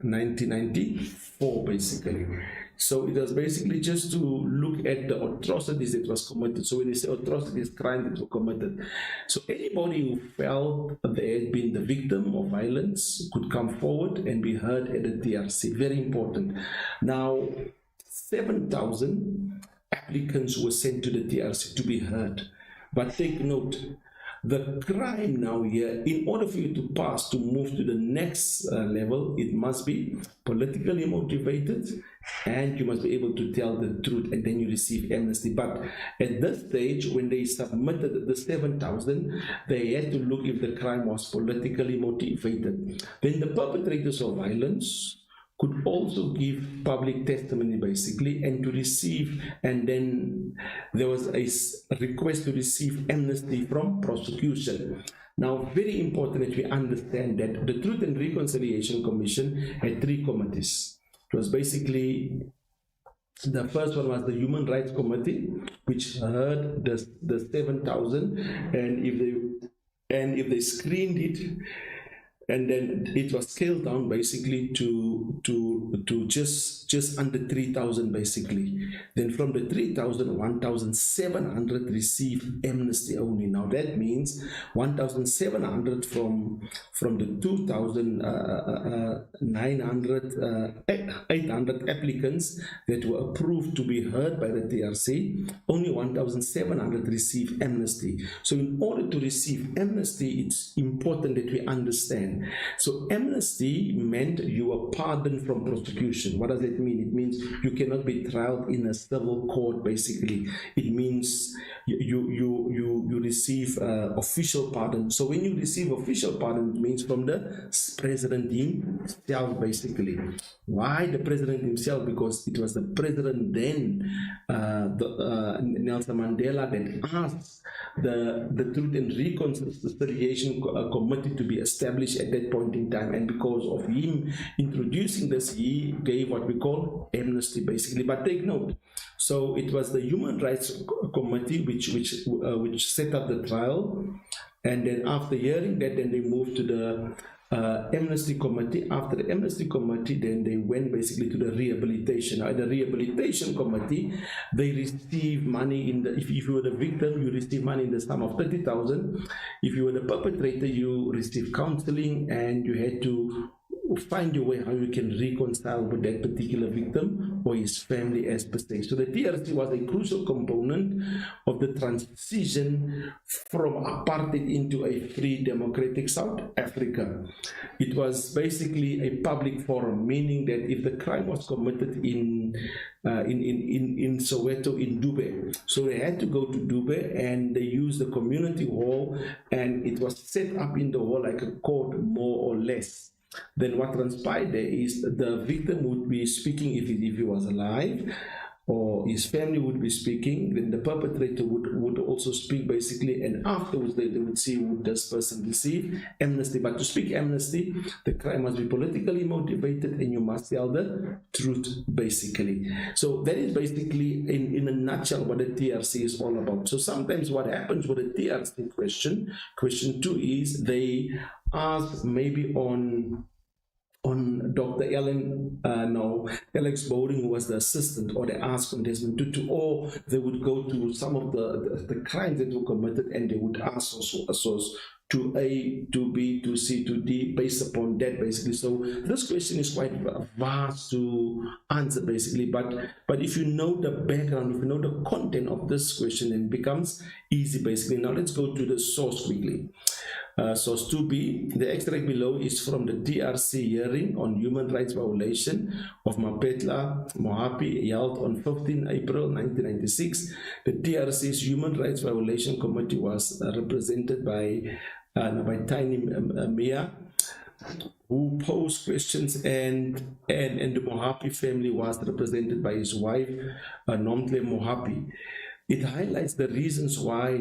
1994, basically. So it was basically just to look at the atrocities that was committed. So when they say atrocities, crimes that were committed. So anybody who felt they had been the victim of violence could come forward and be heard at the TRC. Very important. Now, 7,000 applicants were sent to the TRC to be heard. But take note, the crime now here, in order for you to pass, to move to the next level, it must be politically motivated, and you must be able to tell the truth, and then you receive amnesty. But at this stage, when they submitted the 7,000, they had to look if the crime was politically motivated. Then the perpetrators of violence could also give public testimony, basically, and to receive, and then there was a request to receive amnesty from prosecution. Now, very important that we understand that the Truth and Reconciliation Commission had 3 committees. It was basically, the first one was the Human Rights Committee, which heard the 7,000, and if they screened it, and then it was scaled down basically to just under 3,000 basically. Then from the 3,000, 1,700 received amnesty only. Now that means 1,700 from the 800 applicants that were approved to be heard by the TRC, only 1,700 received amnesty. So in order to receive amnesty, it's important that we understand. So amnesty meant you were pardoned from prosecution. What does it mean? It means you cannot be tried in a civil court, basically. It means you receive official pardon. So when you receive official pardon, it means from the president himself, basically. Why the president himself? Because it was the president then, Nelson Mandela, that asked the Truth and Reconciliation Committee to be established at that point in time, and because of him introducing this, he gave what we call amnesty, basically. But take note, so it was the Human Rights Committee which set up the trial, and then after hearing that, then they moved to the amnesty committee. After the amnesty committee, then they went basically to the rehabilitation. Now, in the rehabilitation committee, they receive money in the, if you were the victim, you receive money in the sum of 30,000. If you were the perpetrator, you receive counseling, and you had to find your way how you can reconcile with that particular victim or his family as per se. So the TRC was a crucial component of the transition from apartheid into a free democratic South Africa. It was basically a public forum, meaning that if the crime was committed in Soweto, in Dube, so they had to go to Dube, and they used the community hall, and it was set up in the hall like a court, more or less. Then what transpired there is the victim would be speaking if he was alive, or his family would be speaking. Then the perpetrator would also speak basically, and afterwards they would see, would this person receive amnesty. But to speak amnesty, the crime must be politically motivated, and you must tell the truth basically. So that is basically in a nutshell what the TRC is all about. So sometimes what happens with the TRC question 2 is they ask maybe on Dr. Alex Bowling, who was the assistant, or they asked on Desmond Tutu, or they would go to some of the crimes that were committed, and they would ask also to A, to B, to C, to D, based upon that basically. So this question is quite vast to answer basically, but if you know the background, if you know the content of this question, then it becomes easy basically. Now let's go to the source quickly. Source 2B, the extract below is from the TRC hearing on human rights violation of Mapetla Mohapi held on 15 April 1996. The TRC's Human Rights Violation Committee was represented by Tiny Mia, who posed questions, and the Mohapi family was represented by his wife, Nomtle Mohapi. It highlights the reasons why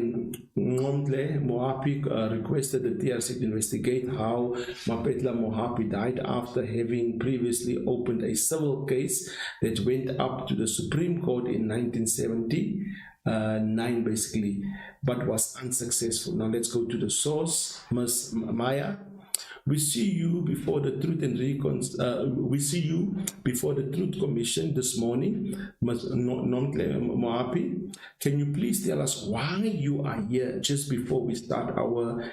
Nomtle Mohapi requested the TRC to investigate how Mapetla Mohapi died after having previously opened a civil case that went up to the Supreme Court in 1979 basically, but was unsuccessful. Now let's go to the source. Ms. Maya, we see you before the Truth Commission this morning, Ms. Nomtle Mohapi. Can you please tell us why you are here just before we start our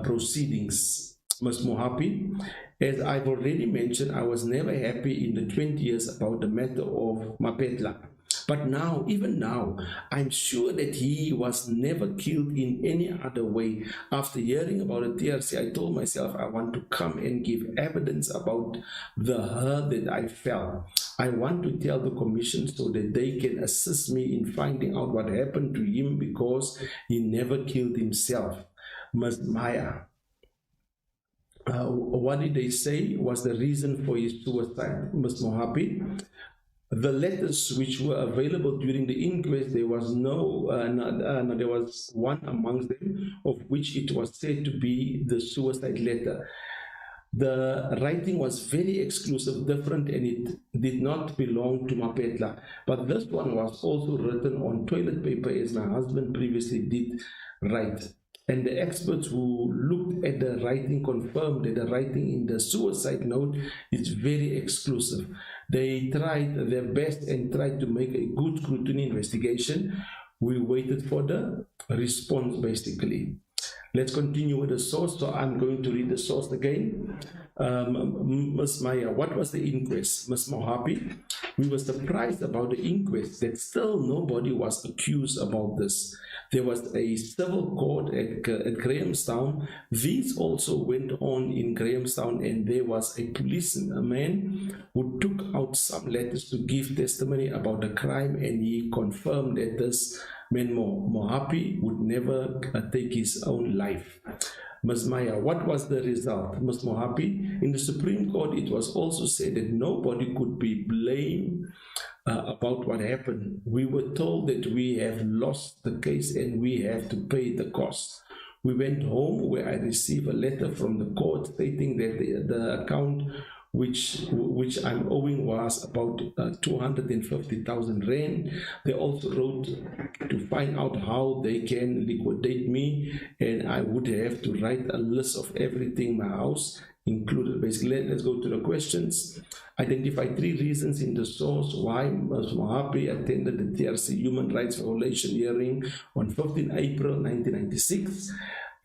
proceedings? Ms. Mohapi, as I've already mentioned, I was never happy in the 20 years about the matter of Mapetla. But now, even now, I'm sure that he was never killed in any other way. After hearing about the TRC, I told myself I want to come and give evidence about the hurt that I felt. I want to tell the commission so that they can assist me in finding out what happened to him, because he never killed himself. Ms. Maya, what did they say was the reason for his suicide? Ms. Mohapi, the letters which were available during the inquest, there was there was one amongst them of which it was said to be the suicide letter. The writing was very exclusive, different, and it did not belong to Mapetla. But this one was also written on toilet paper, as my husband previously did write. And the experts who looked at the writing confirmed that the writing in the suicide note is very exclusive. They tried their best and tried to make a good scrutiny investigation. We waited for the response basically. Let's continue with the source. So I'm going to read the source again. Ms. Maya, what was the inquest? Ms. Mohapi, we were surprised about the inquest that still nobody was accused about this. There was a civil court at Grahamstown. These also went on in Grahamstown, and there was a policeman who took out some letters to give testimony about the crime, and he confirmed that this man Mohapi would never take his own life. Ms. Maya, what was the result? Ms. Mohapi, in the Supreme Court, it was also said that nobody could be blamed about what happened. We were told that we have lost the case and we have to pay the cost. We went home, where I received a letter from the court stating that the account which I'm owing was about 250,000 rand. They also wrote to find out how they can liquidate me, and I would have to write a list of everything, my house, included. Basically, let's go to the questions. Identify 3 reasons in the source why Ms. Mohapi attended the TRC Human Rights Violation hearing on 15 April 1996.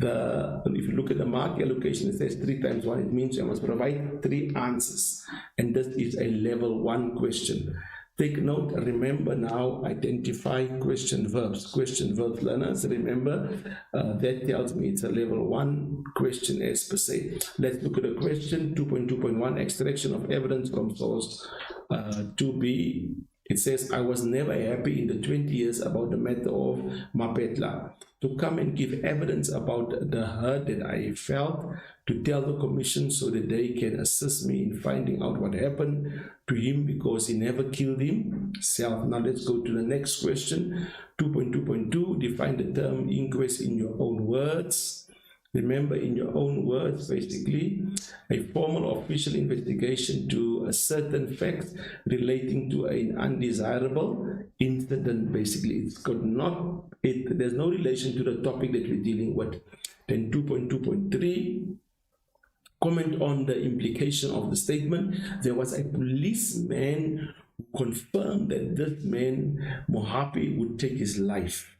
If you look at the mark allocation, it says 3 times 1. It means you must provide 3 answers, and this is a level 1 question. Take note, remember now, identify question verbs. Question verbs, learners, remember, that tells me it's a level 1 question as per se. Let's look at the question 2.2.1, extraction of evidence from source. 2b, it says, I was never happy in the 20 years about the matter of Mapetla. To come and give evidence about the hurt that I felt, to tell the commission so that they can assist me in finding out what happened to him because he never killed himself. Now let's go to the next question. 2.2.2, define the term inquest in your own words. Remember, in your own words, basically, a formal official investigation to a certain fact relating to an undesirable incident, basically. There's no relation to the topic that we're dealing with. Then 2.2.3, comment on the implication of the statement. There was a policeman who confirmed that this man, Mohapi, would take his life.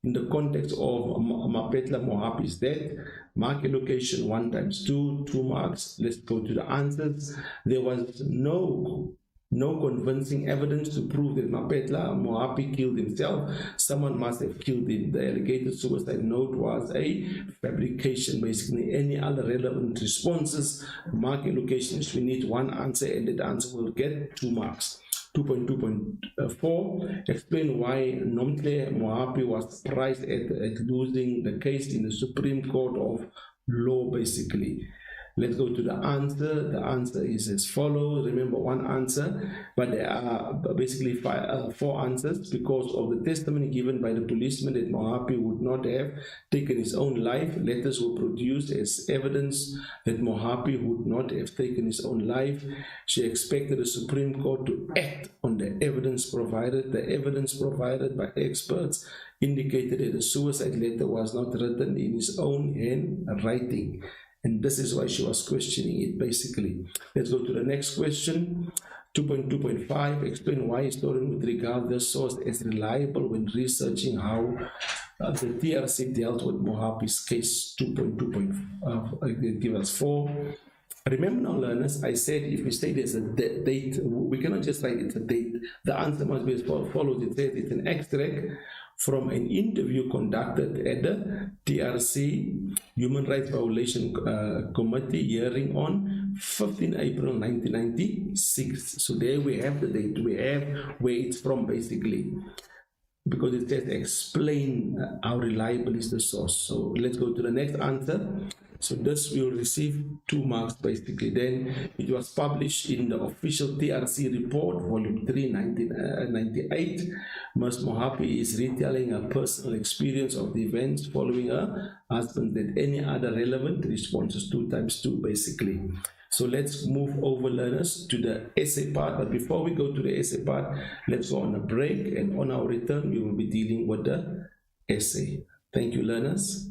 In the context of Mapetla Mohapi's death, mark allocation 1 times 2, 2 marks. Let's go to the answers. There was no convincing evidence to prove that Mapetla Mohapi killed himself. Someone must have killed him. The alleged suicide note was a fabrication. Basically, any other relevant responses, mark allocations, we need 1 answer, and that answer will get 2 marks. 2.2.4, explain why Nomtle Mohapi was surprised at losing the case in the Supreme Court of Law, basically. Let's go to the answer. The answer is as follows. Remember, 1 answer, but there are basically 4 answers because of the testimony given by the policeman that Mohapi would not have taken his own life. Letters were produced as evidence that Mohapi would not have taken his own life. She expected the Supreme Court to act on the evidence provided. The evidence provided by experts indicated that the suicide letter was not written in his own handwriting. And this is why she was questioning it, basically. Let's go to the next question. 2.2.5, explain why historian would regard this source as reliable when researching how the TRC dealt with Mohapi's case. 2.2. Give us 4. Remember now, learners, I said if we say there's a date, we cannot just write it's a date. The answer must be as follows. It says it's an extract from an interview conducted at the TRC Human Rights Violation Committee hearing on 15 April 1996. So there we have the date, we have where it's from, basically, because it says explain how reliable is the source. So let's go to the next answer. So this will receive 2 marks, basically. Then it was published in the official TRC report, volume 3, 1998. Ms. Mohapi is retelling her personal experience of the events following her husband and any other relevant responses, 2 times 2, basically. So let's move over, learners, to the essay part. But before we go to the essay part, let's go on a break. And on our return, we will be dealing with the essay. Thank you, learners.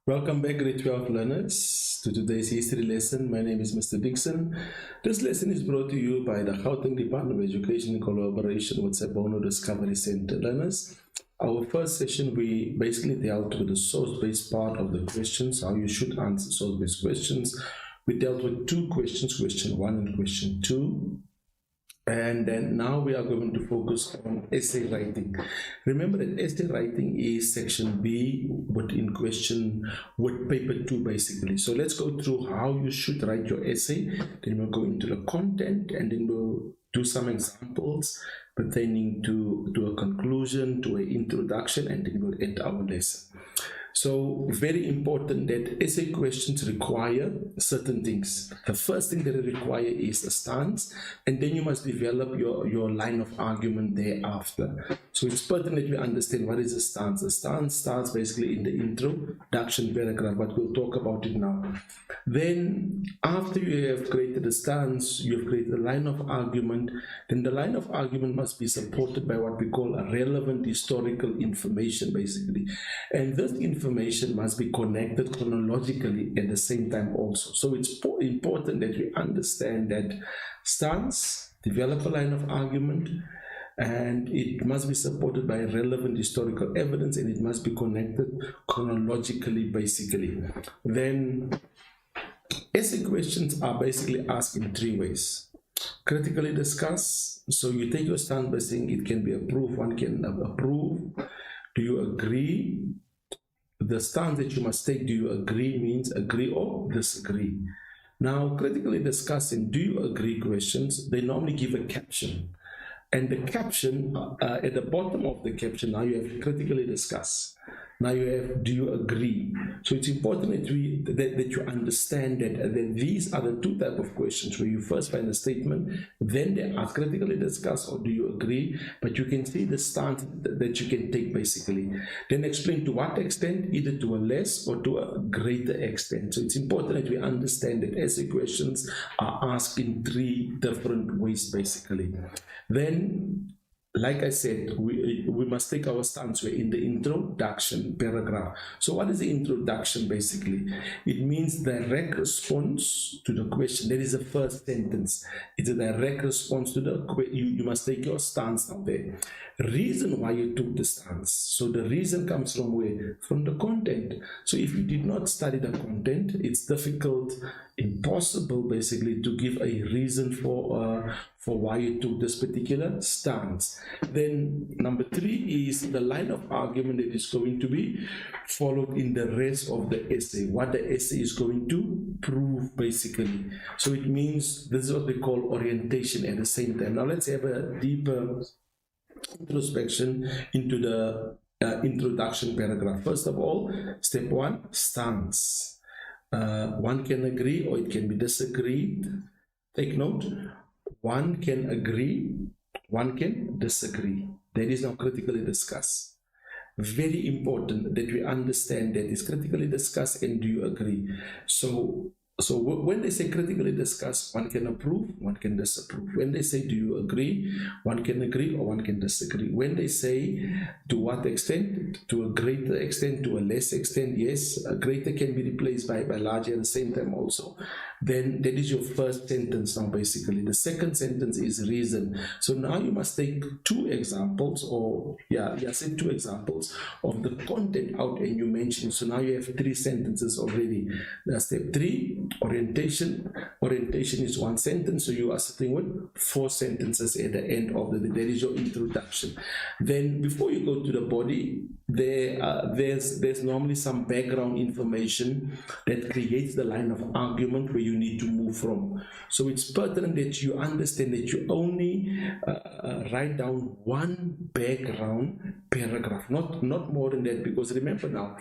Welcome back, grade 12 learners, to today's history lesson. My name is Mr. Dixon. This lesson is brought to you by the Gauteng Department of Education in collaboration with Sabono Discovery Center. Learners, our first session, we basically dealt with the source-based part of the questions, how you should answer source-based questions. We dealt with two questions, question 1 and question 2. And then now we are going to focus on essay writing. Remember that essay writing is section B within with paper 2 basically. So let's go through how you should write your essay. Then we'll go into the content, and then we'll do some examples pertaining to a conclusion, to an introduction, and then we'll end our lesson. So very important that essay questions require certain things. The first thing that it requires is a stance, and then you must develop your line of argument thereafter. So it's pertinent that we understand what is a stance. A stance starts basically in the introduction paragraph, but we'll talk about it now. Then after you have created a stance, you have created a line of argument, then the line of argument must be supported by what we call a relevant historical information basically. And this information must be connected chronologically at the same time also. So it's important that we understand that stance, develop a line of argument, and it must be supported by relevant historical evidence, and it must be connected chronologically basically. Then essay questions are basically asked in 3 ways. Critically discuss, so you take your stand by saying it can be approved, one can approve, do you agree? The stance that you must take, do you agree, means agree or disagree. Now, critically discussing, do you agree questions, they normally give a caption. And the caption, at the bottom of the caption, now you have critically discuss. Now you have, do you agree? So it's important that you understand that these are the 2 types of questions, where you first find a statement, then they are critically discussed, or do you agree? But you can see the stance that you can take basically. Then explain to what extent, either to a less or to a greater extent. So it's important that we understand that essay questions are asked in 3 different ways basically. Then, like I said, we must take our stance. We're in the introduction paragraph. So what is the introduction basically? It means direct response to the question. That is the first sentence. It's a direct response to the question. You must take your stance out there. Reason why you took the stance. So the reason comes from where? From the content. So if you did not study the content, it's difficult, impossible basically to give a reason for why you took this particular stance. Then number 3 is the line of argument that is going to be followed in the rest of the essay, what the essay is going to prove basically. So it means this is what we call orientation at the same time. Now let's have a deeper introspection into the introduction paragraph. First of all, step 1, stance. One can agree or it can be disagreed. Take note, one can agree, one can disagree. That is now critically discussed. Very important that we understand that it's critically discussed and do you agree. So when they say critically discuss, one can approve, one can disapprove. When they say do you agree, one can agree or one can disagree. When they say to what extent, to a greater extent, to a less extent, yes, a greater can be replaced by larger at the same time also. Then that is your first sentence now basically. The second sentence is reason. So now you must take 2 examples, or say 2 examples of the content out and you mention. So now you have 3 sentences already. Now step 3, orientation. Orientation is 1 sentence, so you are sitting with 4 sentences at the end of that is your introduction. Then before you go to the body, there's normally some background information that creates the line of argument where you need to move from. So it's pertinent that you understand that you only write down 1 background paragraph, not more than that, because remember now,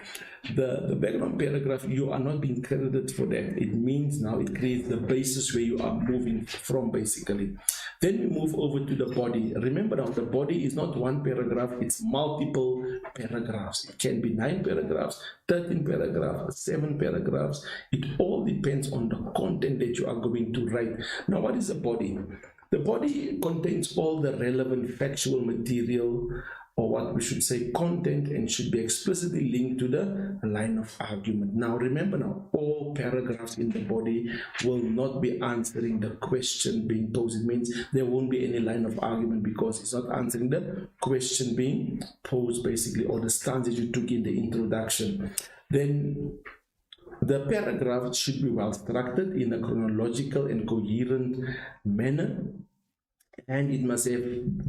the background paragraph, you are not being credited for that. It means now it creates the basis where you are moving from basically. Then we move over to the body. Remember now, the body is not 1 paragraph, it's multiple paragraphs. It can be 9 paragraphs, 13 paragraphs, 7 paragraphs. It all depends on the content that you are going to write. Now, what is a body? The body contains all the relevant factual material, or what we should say content, and should be explicitly linked to the line of argument. Now remember, now all paragraphs in the body will not be answering the question being posed. It means there won't be any line of argument because it's not answering the question being posed basically, or the stance that you took in the introduction. Then the paragraph should be well structured in a chronological and coherent manner, and it must have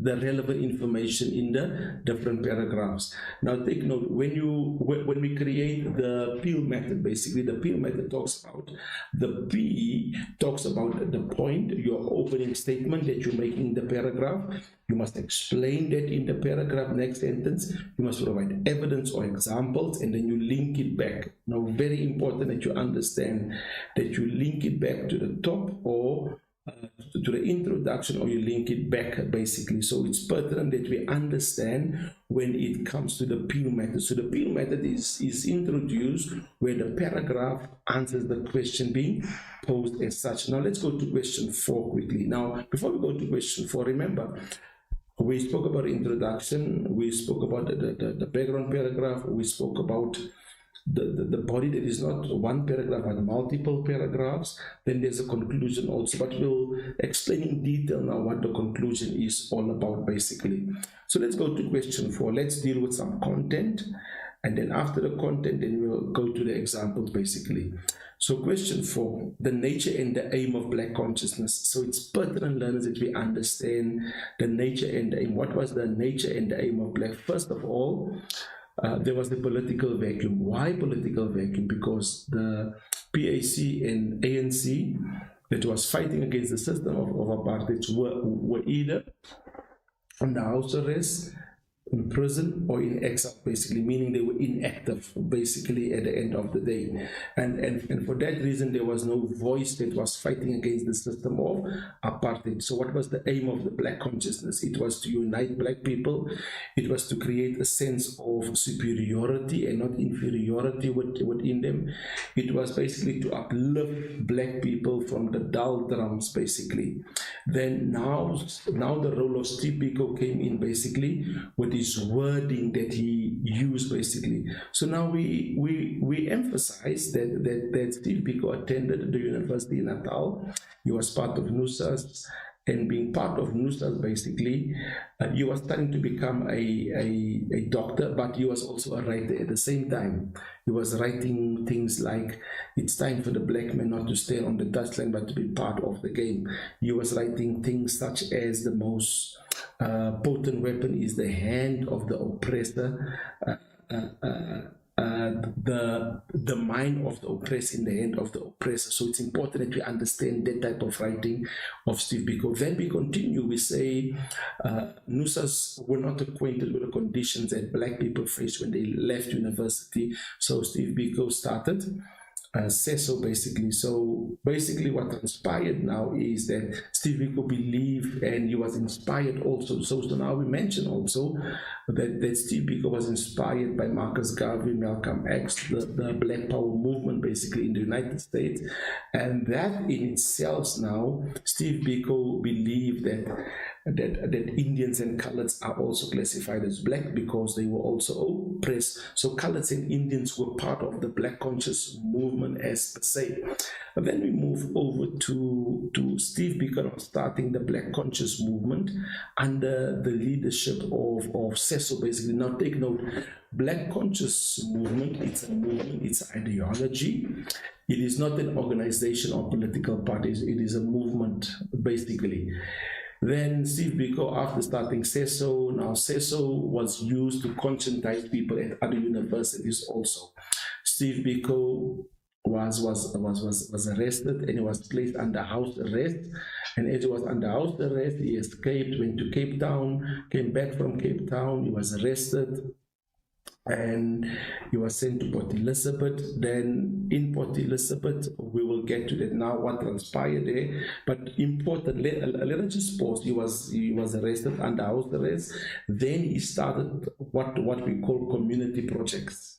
the relevant information in the different paragraphs. Now take note, when we create the Peel method, basically the Peel method talks about, the P talks about the point, your opening statement that you're making in the paragraph. You must explain that in the paragraph, next sentence. You must provide evidence or examples, and then you link it back. Now, very important that you understand that you link it back to the top, or to the introduction, or you link it back basically. So it's pertinent that we understand when it comes to the Peel method. So the Peel method is introduced where the paragraph answers the question being posed as such. Now let's go to question 4 quickly. Now before we go to question 4, remember we spoke about introduction, we spoke about the background paragraph, we spoke about the body that is not one paragraph but multiple paragraphs. Then there's a conclusion also, but we'll explain in detail now what the conclusion is all about basically. So let's go to question 4. Let's deal with some content, and then after the content, then we'll go to the examples basically. So question 4, the nature and the aim of Black consciousness. So it's pertinent, learners, that we understand the nature and the aim. What was the nature and the aim of Black? First of all, there was the political vacuum. Why political vacuum? Because the PAC and ANC that was fighting against the system of apartheid were either under house arrest, in prison, or in exile, basically, meaning they were inactive basically at the end of the day. And for that reason, there was no voice that was fighting against the system of apartheid. So what was the aim of the Black consciousness? It was to unite Black people. It was to create a sense of superiority and not inferiority within them. It was basically to uplift Black people from the doldrums basically. Then now the role of Steve Biko came in basically with his wording that he used basically. So now we emphasize that Steve Biko attended the University in Natal. He was part of NUSAS, and being part of NUSAS basically, he was starting to become a doctor, but he was also a writer at the same time. He was writing things like, it's time for the Black man not to stay on the touchline but to be part of the game. He was writing things such as the most potent weapon is the hand of the oppressor, the mind of the oppressed in the hand of the oppressor. So it's important that we understand that type of writing of Steve Biko. Then we continue, we say NUSAS were not acquainted with the conditions that Black people faced when they left university. So Steve Biko started CESO basically. So basically what transpired now is that Steve Biko believed, and he was inspired also. So now we mention also that Steve Biko was inspired by Marcus Garvey, Malcolm X, the Black Power movement basically in the United States. And that in itself now, Steve Biko believed that Indians and coloreds are also classified as Black because they were also oppressed. So coloreds and Indians were part of the Black conscious movement as per se. And then we move over to Steve Biko starting the Black conscious movement under the leadership of CESO basically. Now take note, Black conscious movement, it's a movement, it's an ideology. It is not an organization or political parties, it is a movement basically. Then Steve Biko, after starting CESO, now CESO was used to conscientize people at other universities also. Steve Biko was arrested, and he was placed under house arrest. And as he was under house arrest, he escaped, went to Cape Town, came back from Cape Town, he was arrested, and he was sent to Port Elizabeth. Then in Port Elizabeth, we will get to that now, what transpired there. But important, let us just pause. He was arrested under house arrest. Then he started what we call community projects.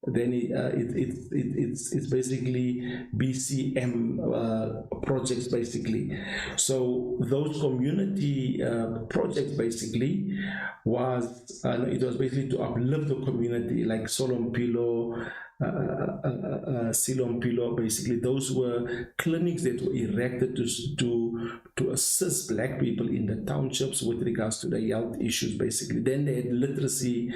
Then it's basically BCM projects basically. So those community projects basically was it was basically to uplift the community, like Solompilo, Silompilo, basically those were clinics that were erected to assist black people in the townships with regards to the health issues basically. Then they had literacy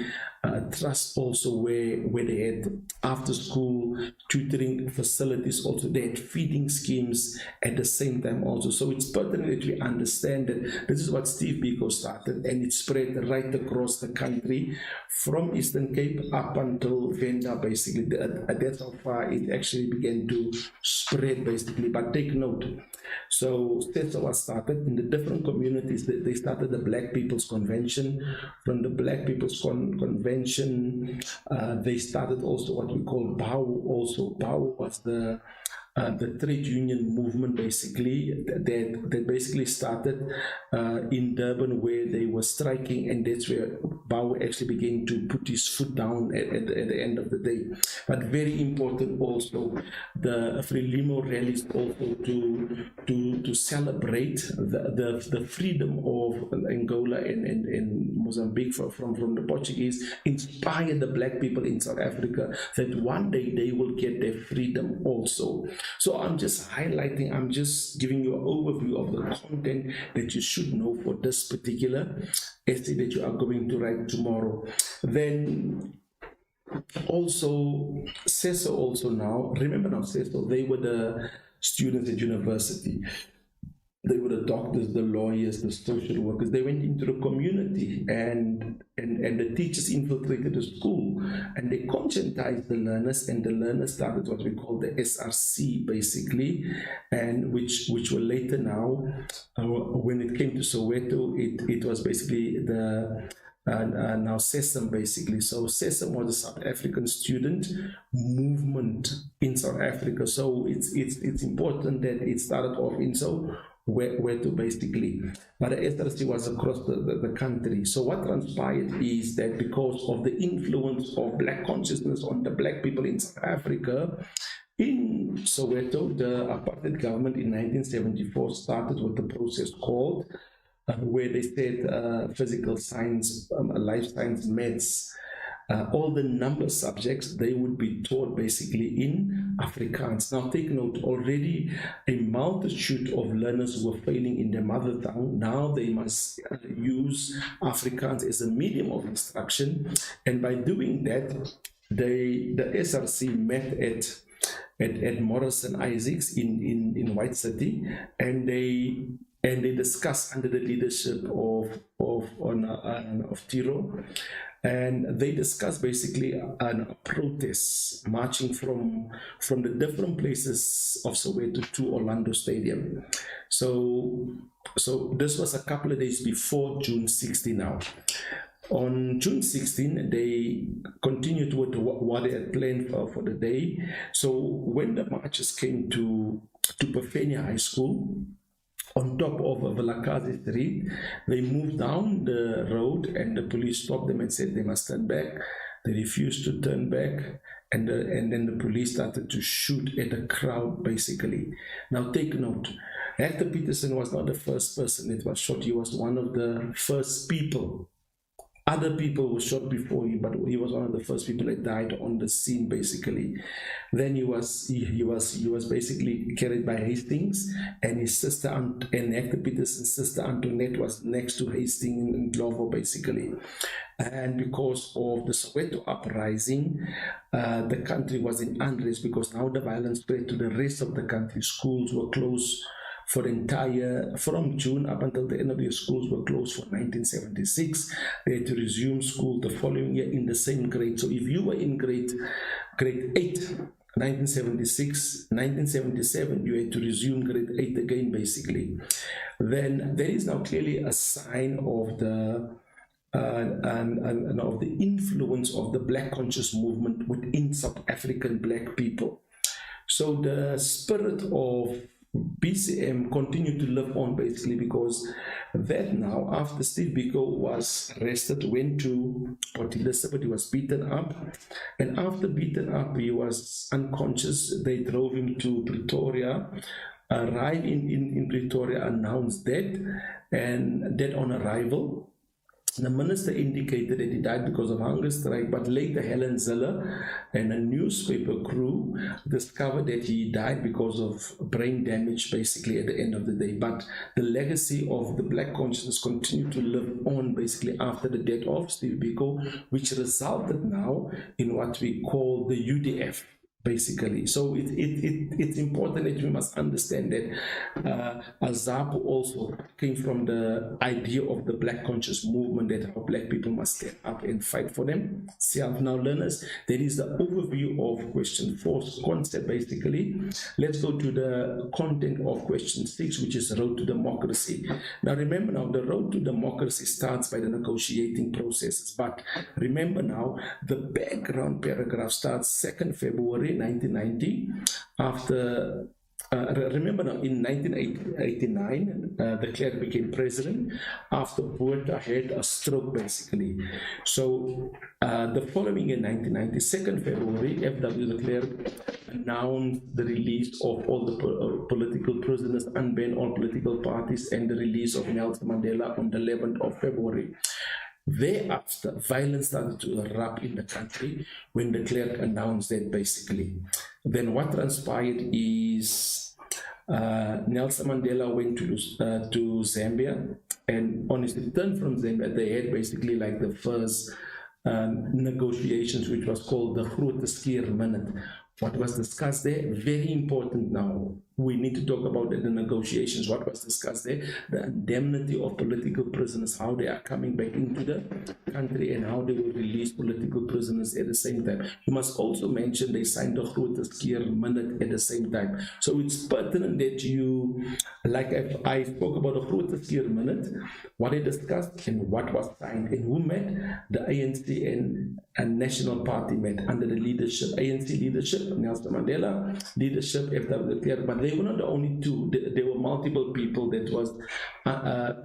trust also, where they had after school tutoring facilities also. They had feeding schemes at the same time also. So it's pertinent that we understand that this is what Steve Biko started, and it spread right across the country from Eastern Cape up until Venda basically. That's how far it actually began to spread basically. But take note, so that's what started in the different communities. They started the Black People's Convention. From the Black People's Convention, they started also what we call BAU. Also, BAU was the trade union movement basically that basically started in Durban, where they were striking, and that's where Bauer actually began to put his foot down at the end of the day. But very important also, the Frelimo rallies also to celebrate the freedom of Angola and Mozambique from the Portuguese, inspired the black people in South Africa that one day they will get their freedom also. So I'm just highlighting, I'm just giving you an overview of the content that you should know for this particular essay that you are going to write tomorrow. Then also, CESO also now, remember now CESO, they were the students at university. They were the doctors, the lawyers, the social workers. They went into the community, and the teachers infiltrated the school, and they conscientized the learners, and the learners started what we call the SRC basically, and which were later now, when it came to Soweto, it was basically the now SESAM basically. So SESAM was a South African student movement in South Africa. So it's important that it started off in Soweto basically, but the SRC was across the country. So what transpired is that because of the influence of black consciousness on the black people in South Africa, in Soweto, the apartheid government in 1974 started with the process called where they said physical science, life science, maths, all the number subjects, they would be taught basically in Afrikaans. Now take note, already a multitude of learners were failing in their mother tongue. Now they must use Afrikaans as a medium of instruction, and by doing that, the SRC met at Morrison Isaacs in White City, and they discussed under the leadership of Tiro, and they discussed basically a protest marching from the different places of Soweto to Orlando Stadium. So this was a couple of days before June 16 now. On June 16, they continued with what they had planned for the day. So when the marchers came to Bafenia High School, on top of Velakazi Street, they moved down the road, and the police stopped them and said they must turn back. They refused to turn back, and then the police started to shoot at the crowd basically. Now take note, Hector Peterson was not the first person that was shot. He was one of the first people. Other people were shot before him, but he was one of the first people that died on the scene basically. Then he was basically carried by Hastings, and his sister and Hector Peterson's sister Antoinette was next to Hastings in Glovo basically. And because of the Soweto uprising, the country was in unrest because now the violence spread to the rest of the country. Schools were closed for the entire, from June up until the end of the year. Schools were closed for 1976. They had to resume school the following year in the same grade. So if you were in grade 8, 1976, 1977, you had to resume grade 8 again basically. Then there is now clearly a sign of the of the influence of the black conscious movement within South African black people. So the spirit of BCM continued to live on basically, because that now, after Steve Biko was arrested, went to Port Elizabeth, he was beaten up, and after beaten up, he was unconscious. They drove him to Pretoria, arrived in Pretoria, announced death, and dead on arrival. The minister indicated that he died because of hunger strike, but later Helen Ziller and a newspaper crew discovered that he died because of brain damage, basically, at the end of the day. But the legacy of the black consciousness continued to live on, basically, after the death of Steve Biko, which resulted now in what we call the UDF. Basically, so it's important that we must understand that Azapo also came from the idea of the black conscious movement, that how black people must stand up and fight for them. Now, learners, that is the overview of question 4's concept. Basically, let's go to the content of question 6, which is road to democracy. Now, remember now, the road to democracy starts by the negotiating processes, but remember now, the background paragraph starts 2nd February 1990, after remember now, in 1989, de Klerk became president after Botha had a stroke, basically. So the following in 1990, 2nd February, F.W. de Klerk announced the release of all the political prisoners, unbanned all political parties, and the release of Nelson Mandela on the 11th of February. Thereafter, violence started to erupt in the country when de Klerk announced that, basically. Then what transpired is Nelson Mandela went to Zambia, and on his return from Zambia, they had basically like the first negotiations, which was called the Grote Skeer Minute. What was discussed there, very important now. We need to talk about the negotiations. What was discussed there, the indemnity of political prisoners, how they are coming back into the country, and how they will release political prisoners at the same time. You must also mention they signed the Grote Skeer Minute at the same time. So it's pertinent that you, like I spoke about the Grote Skeer Minute, what they discussed and what was signed, and who met. The ANC and National Party met under the leadership, ANC leadership, Nelson Mandela, leadership, F.W. de Klerk, but they were not the only two. There were multiple people that was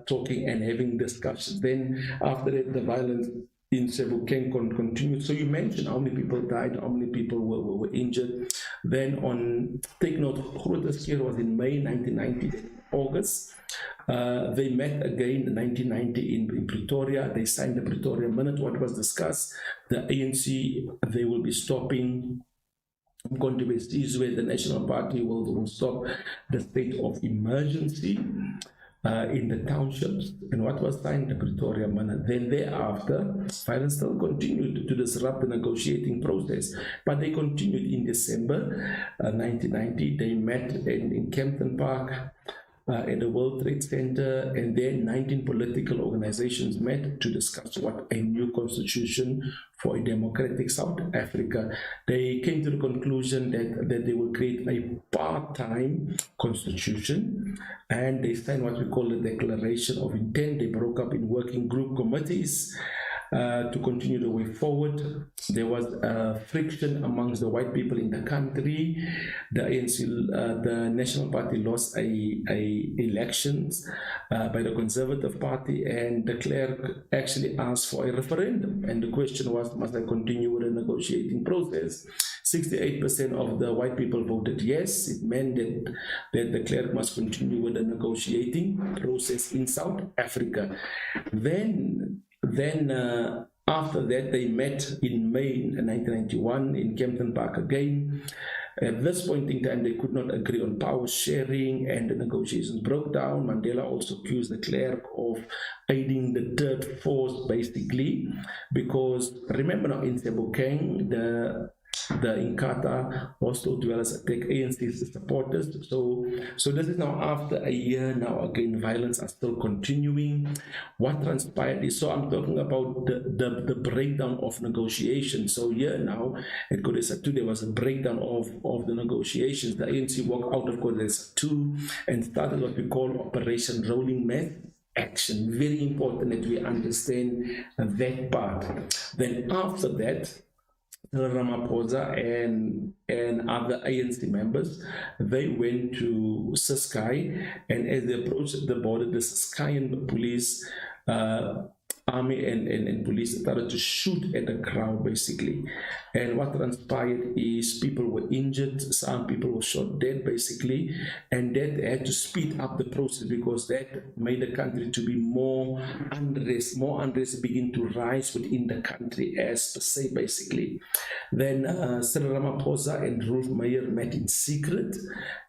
talking and having discussions. Then after that, the violence in Sebokeng continued. So you mentioned how many people died, how many people were injured. Then take note, Grote Skeer was in May 1990, August. They met again in 1990 in Pretoria. They signed the Pretoria Minute. What was discussed, the ANC, they will be stopping is where the National Party will stop the state of emergency in the townships. And what was signed, the Pretoria Minute. Then thereafter, violence still continued to disrupt the negotiating process, but they continued in December 1990. They met in Kempton Park at the World Trade Center, and then 19 political organizations met to discuss what a new constitution for a democratic South Africa. They came to the conclusion that they will create a part-time constitution, and they signed what we call the Declaration of Intent. They broke up in working group committees to continue the way forward. There was friction amongst the white people in the country. The ANC, the National Party lost elections by the Conservative Party, and de Klerk actually asked for a referendum. And the question was, must I continue with the negotiating process? 68% of the white people voted yes. It meant that de Klerk must continue with the negotiating process in South Africa. Then after that, they met in May 1991 in Kempton Park again. At this point in time, they could not agree on power sharing, and the negotiations broke down. Mandela also accused de Klerk of aiding the third force, basically, because remember now in Sebokeng, the Inkatha hostile dwellers attack ANC supporters. So this is now after a year now. Again, violence are still continuing. What transpired is, so I'm talking about the breakdown of negotiations. So here now at Kodesa 2, there was a breakdown of the negotiations. The ANC walked out of Kodesa 2 and started what we call Operation Rolling Mass Action. Very important that we understand that part. Then after that, Ramaphosa and other ANC members, they went to Ciskei, and as they approached the border, the Ciskeian police, army and police started to shoot at the crowd basically. And what transpired is people were injured, some people were shot dead basically, and that had to speed up the process because that made the country to be more unrest begin to rise within the country as per se basically. Then Cyril Ramaphosa and Ruth Meyer met in secret,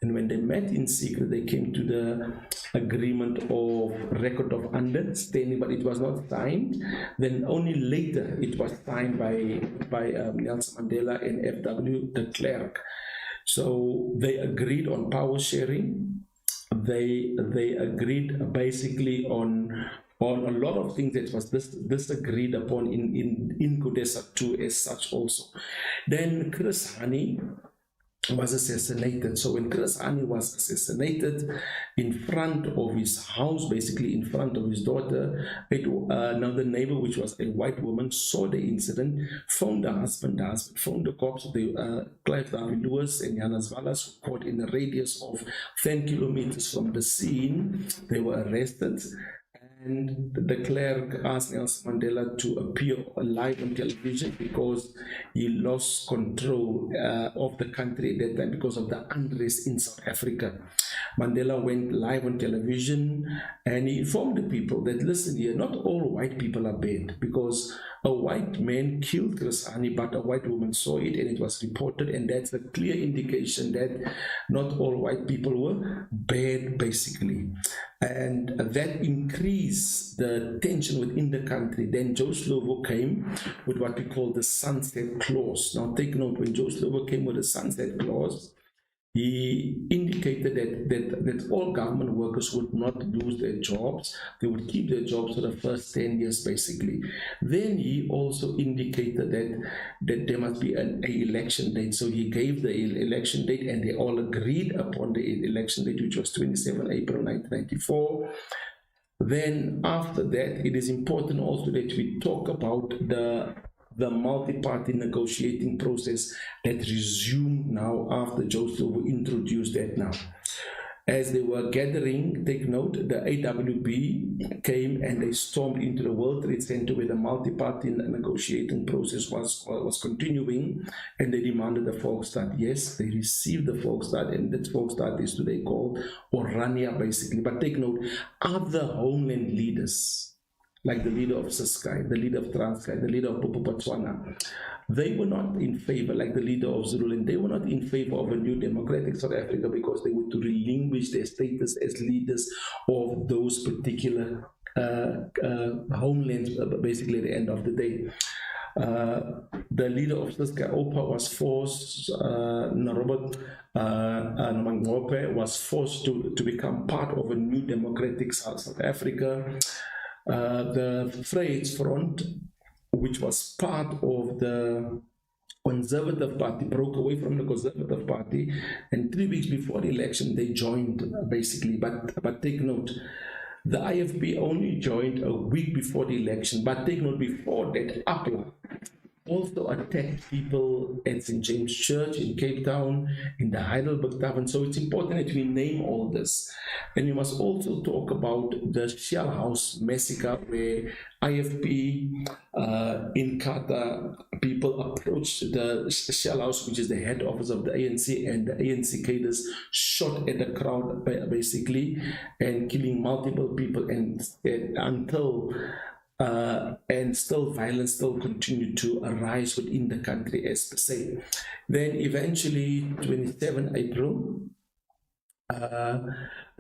and when they met in secret they came to the agreement of record of understanding, but it was not signed. Then only later it was signed by Nelson Mandela and F.W. de Klerk. So they agreed on power sharing. They agreed basically on a lot of things that was disagreed upon in CODESA 2 as such also. Then Chris Hani was assassinated. So when Chris Hani was assassinated in front of his house, basically in front of his daughter, now the neighbor, which was a white woman, saw the incident, phoned the husband, phoned the cops, Clive David Lewis and Janas Vallas, who caught in a radius of 10 kilometers from the scene. They were arrested. And the clerk asked Nelson Mandela to appear live on television because he lost control of the country at that time because of the unrest in South Africa. Mandela went live on television and he informed the people that, listen here, not all white people are bad, because a white man killed Chris Hani, but a white woman saw it and it was reported, and that's a clear indication that not all white people were bad, basically. And that increased the tension within the country. Then Joe Slovo came with what we call the sunset clause. Now take note, when Joe Slovo came with the sunset clause, he indicated that all government workers would not lose their jobs. They would keep their jobs for the first 10 years, basically. Then he also indicated that there must be an election date. So he gave the election date, and they all agreed upon the election date, which was 27 April 1994. Then after that, it is important also that we talk about the multi-party negotiating process that resumed now after Joe Slovo introduced that now. As they were gathering, take note, the AWB came and they stormed into the World Trade Center where the multi-party negotiating process was continuing, and they demanded the Volksstaat. Yes, they received the Volksstaat, and that Volksstaat is today called Orania, basically. But take note, other homeland leaders, like the leader of Ciskei, the leader of Transkei, the leader of Botswana, they were not in favor, like the leader of Zululand, they were not in favor of a new democratic South Africa because they were to relinquish their status as leaders of those particular homelands, basically at the end of the day. The leader of Ciskei, Opa, was forced, Robert Mangophe was forced to become part of a new democratic South Africa. The Vryheidsfront, which was part of the Conservative Party, broke away from the Conservative Party, and 3 weeks before the election they joined, basically. But take note, the IFP only joined a week before the election. But take note, before that, APLA also attacked people at St. James Church in Cape Town, in the Heidelberg Tavern. So it's important that we name all this. And we must also talk about the Shell House massacre, where IFP in Qatar, people approached the Shell House, which is the head office of the ANC, and the ANC cadres shot at the crowd, basically, and killing multiple people, and still violence still continued to arise within the country as per se. Then eventually 27 April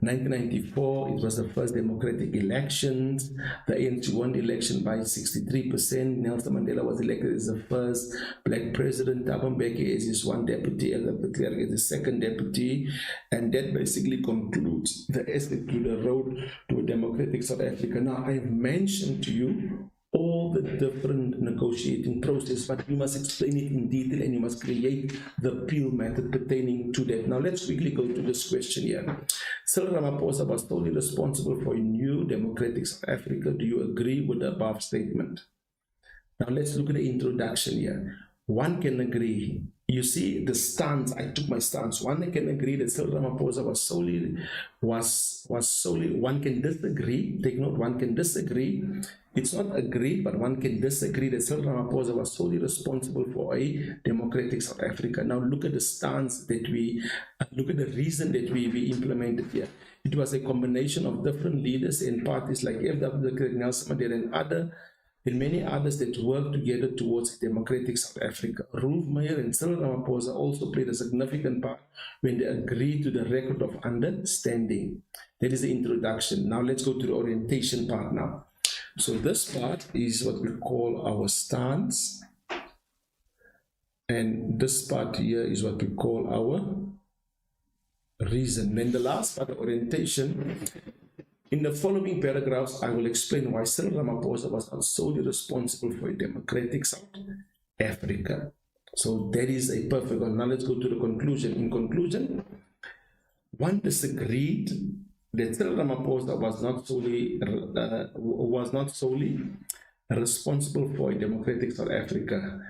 1994, it was the first democratic elections. The ANC won the election by 63%. Nelson Mandela was elected as the first black president. Thabo Mbeki as his one deputy, and de Klerk as the second deputy. And that basically concludes the essay to the road to a democratic South Africa. Now, I have mentioned to you all the different negotiating process, but you must explain it in detail, and you must create the Peel method pertaining to that. Now let's quickly go to this question here. Cyril Ramaphosa was totally responsible for a new democratic South Africa. Do you agree with the above statement? Now let's look at the introduction here. one can agree. You see the stance, I took my stance. One can agree that Cyril Ramaphosa was solely, one can disagree, take note, one can disagree. It's not agreed, but one can disagree that Cyril Ramaphosa was solely responsible for a democratic South Africa. Now look at the stance that look at the reason that we implemented here. It was a combination of different leaders and parties like FW Nelson Mandela and many others that worked together towards a democratic South Africa. Rolf Meyer and Cyril Ramaphosa also played a significant part when they agreed to the record of understanding. That is the introduction. Now let's go to the orientation part now. So this part is what we call our stance, and this part here is what we call our reason. Then the last part, the orientation. In the following paragraphs, I will explain why Cyril Ramaphosa was not solely responsible for a democratic South Africa. So that is a perfect one. Now let's go to the conclusion. In conclusion, one disagreed that Cyril Ramaphosa was not solely responsible for a democratic South Africa.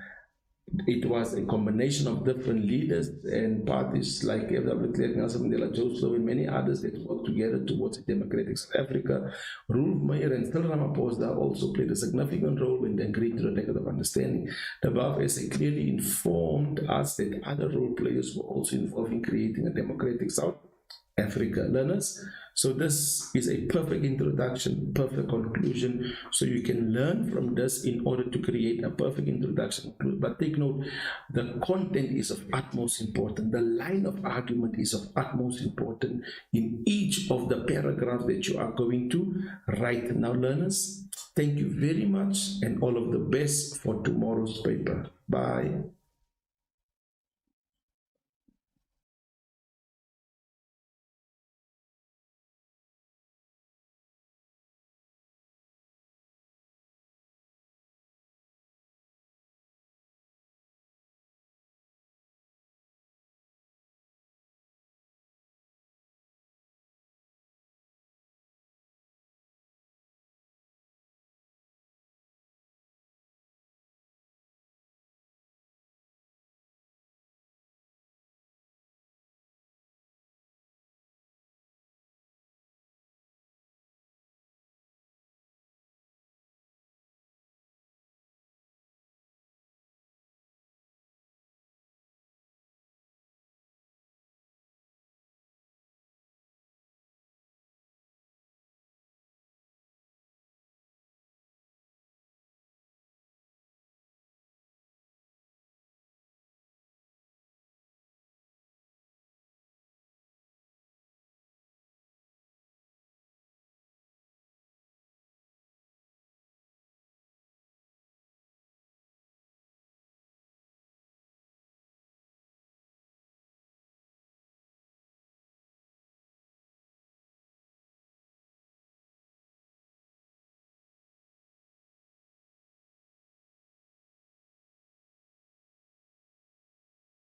It was a combination of different leaders and parties like FW Clerk, Nelson Mandela, Joe Slow, and many others that worked together towards a democratic South Africa. Rolf Meyer and Cyril Ramaphosa also played a significant role when they agreed to the record of understanding. The above essay clearly informed us that other role players were also involved in creating a democratic South Africa. Learners, so this is a perfect introduction, perfect conclusion, so you can learn from this in order to create a perfect introduction. But take note, the content is of utmost importance. The line of argument is of utmost importance in each of the paragraphs that you are going to write. Now learners, thank you very much and all of the best for tomorrow's paper. Bye.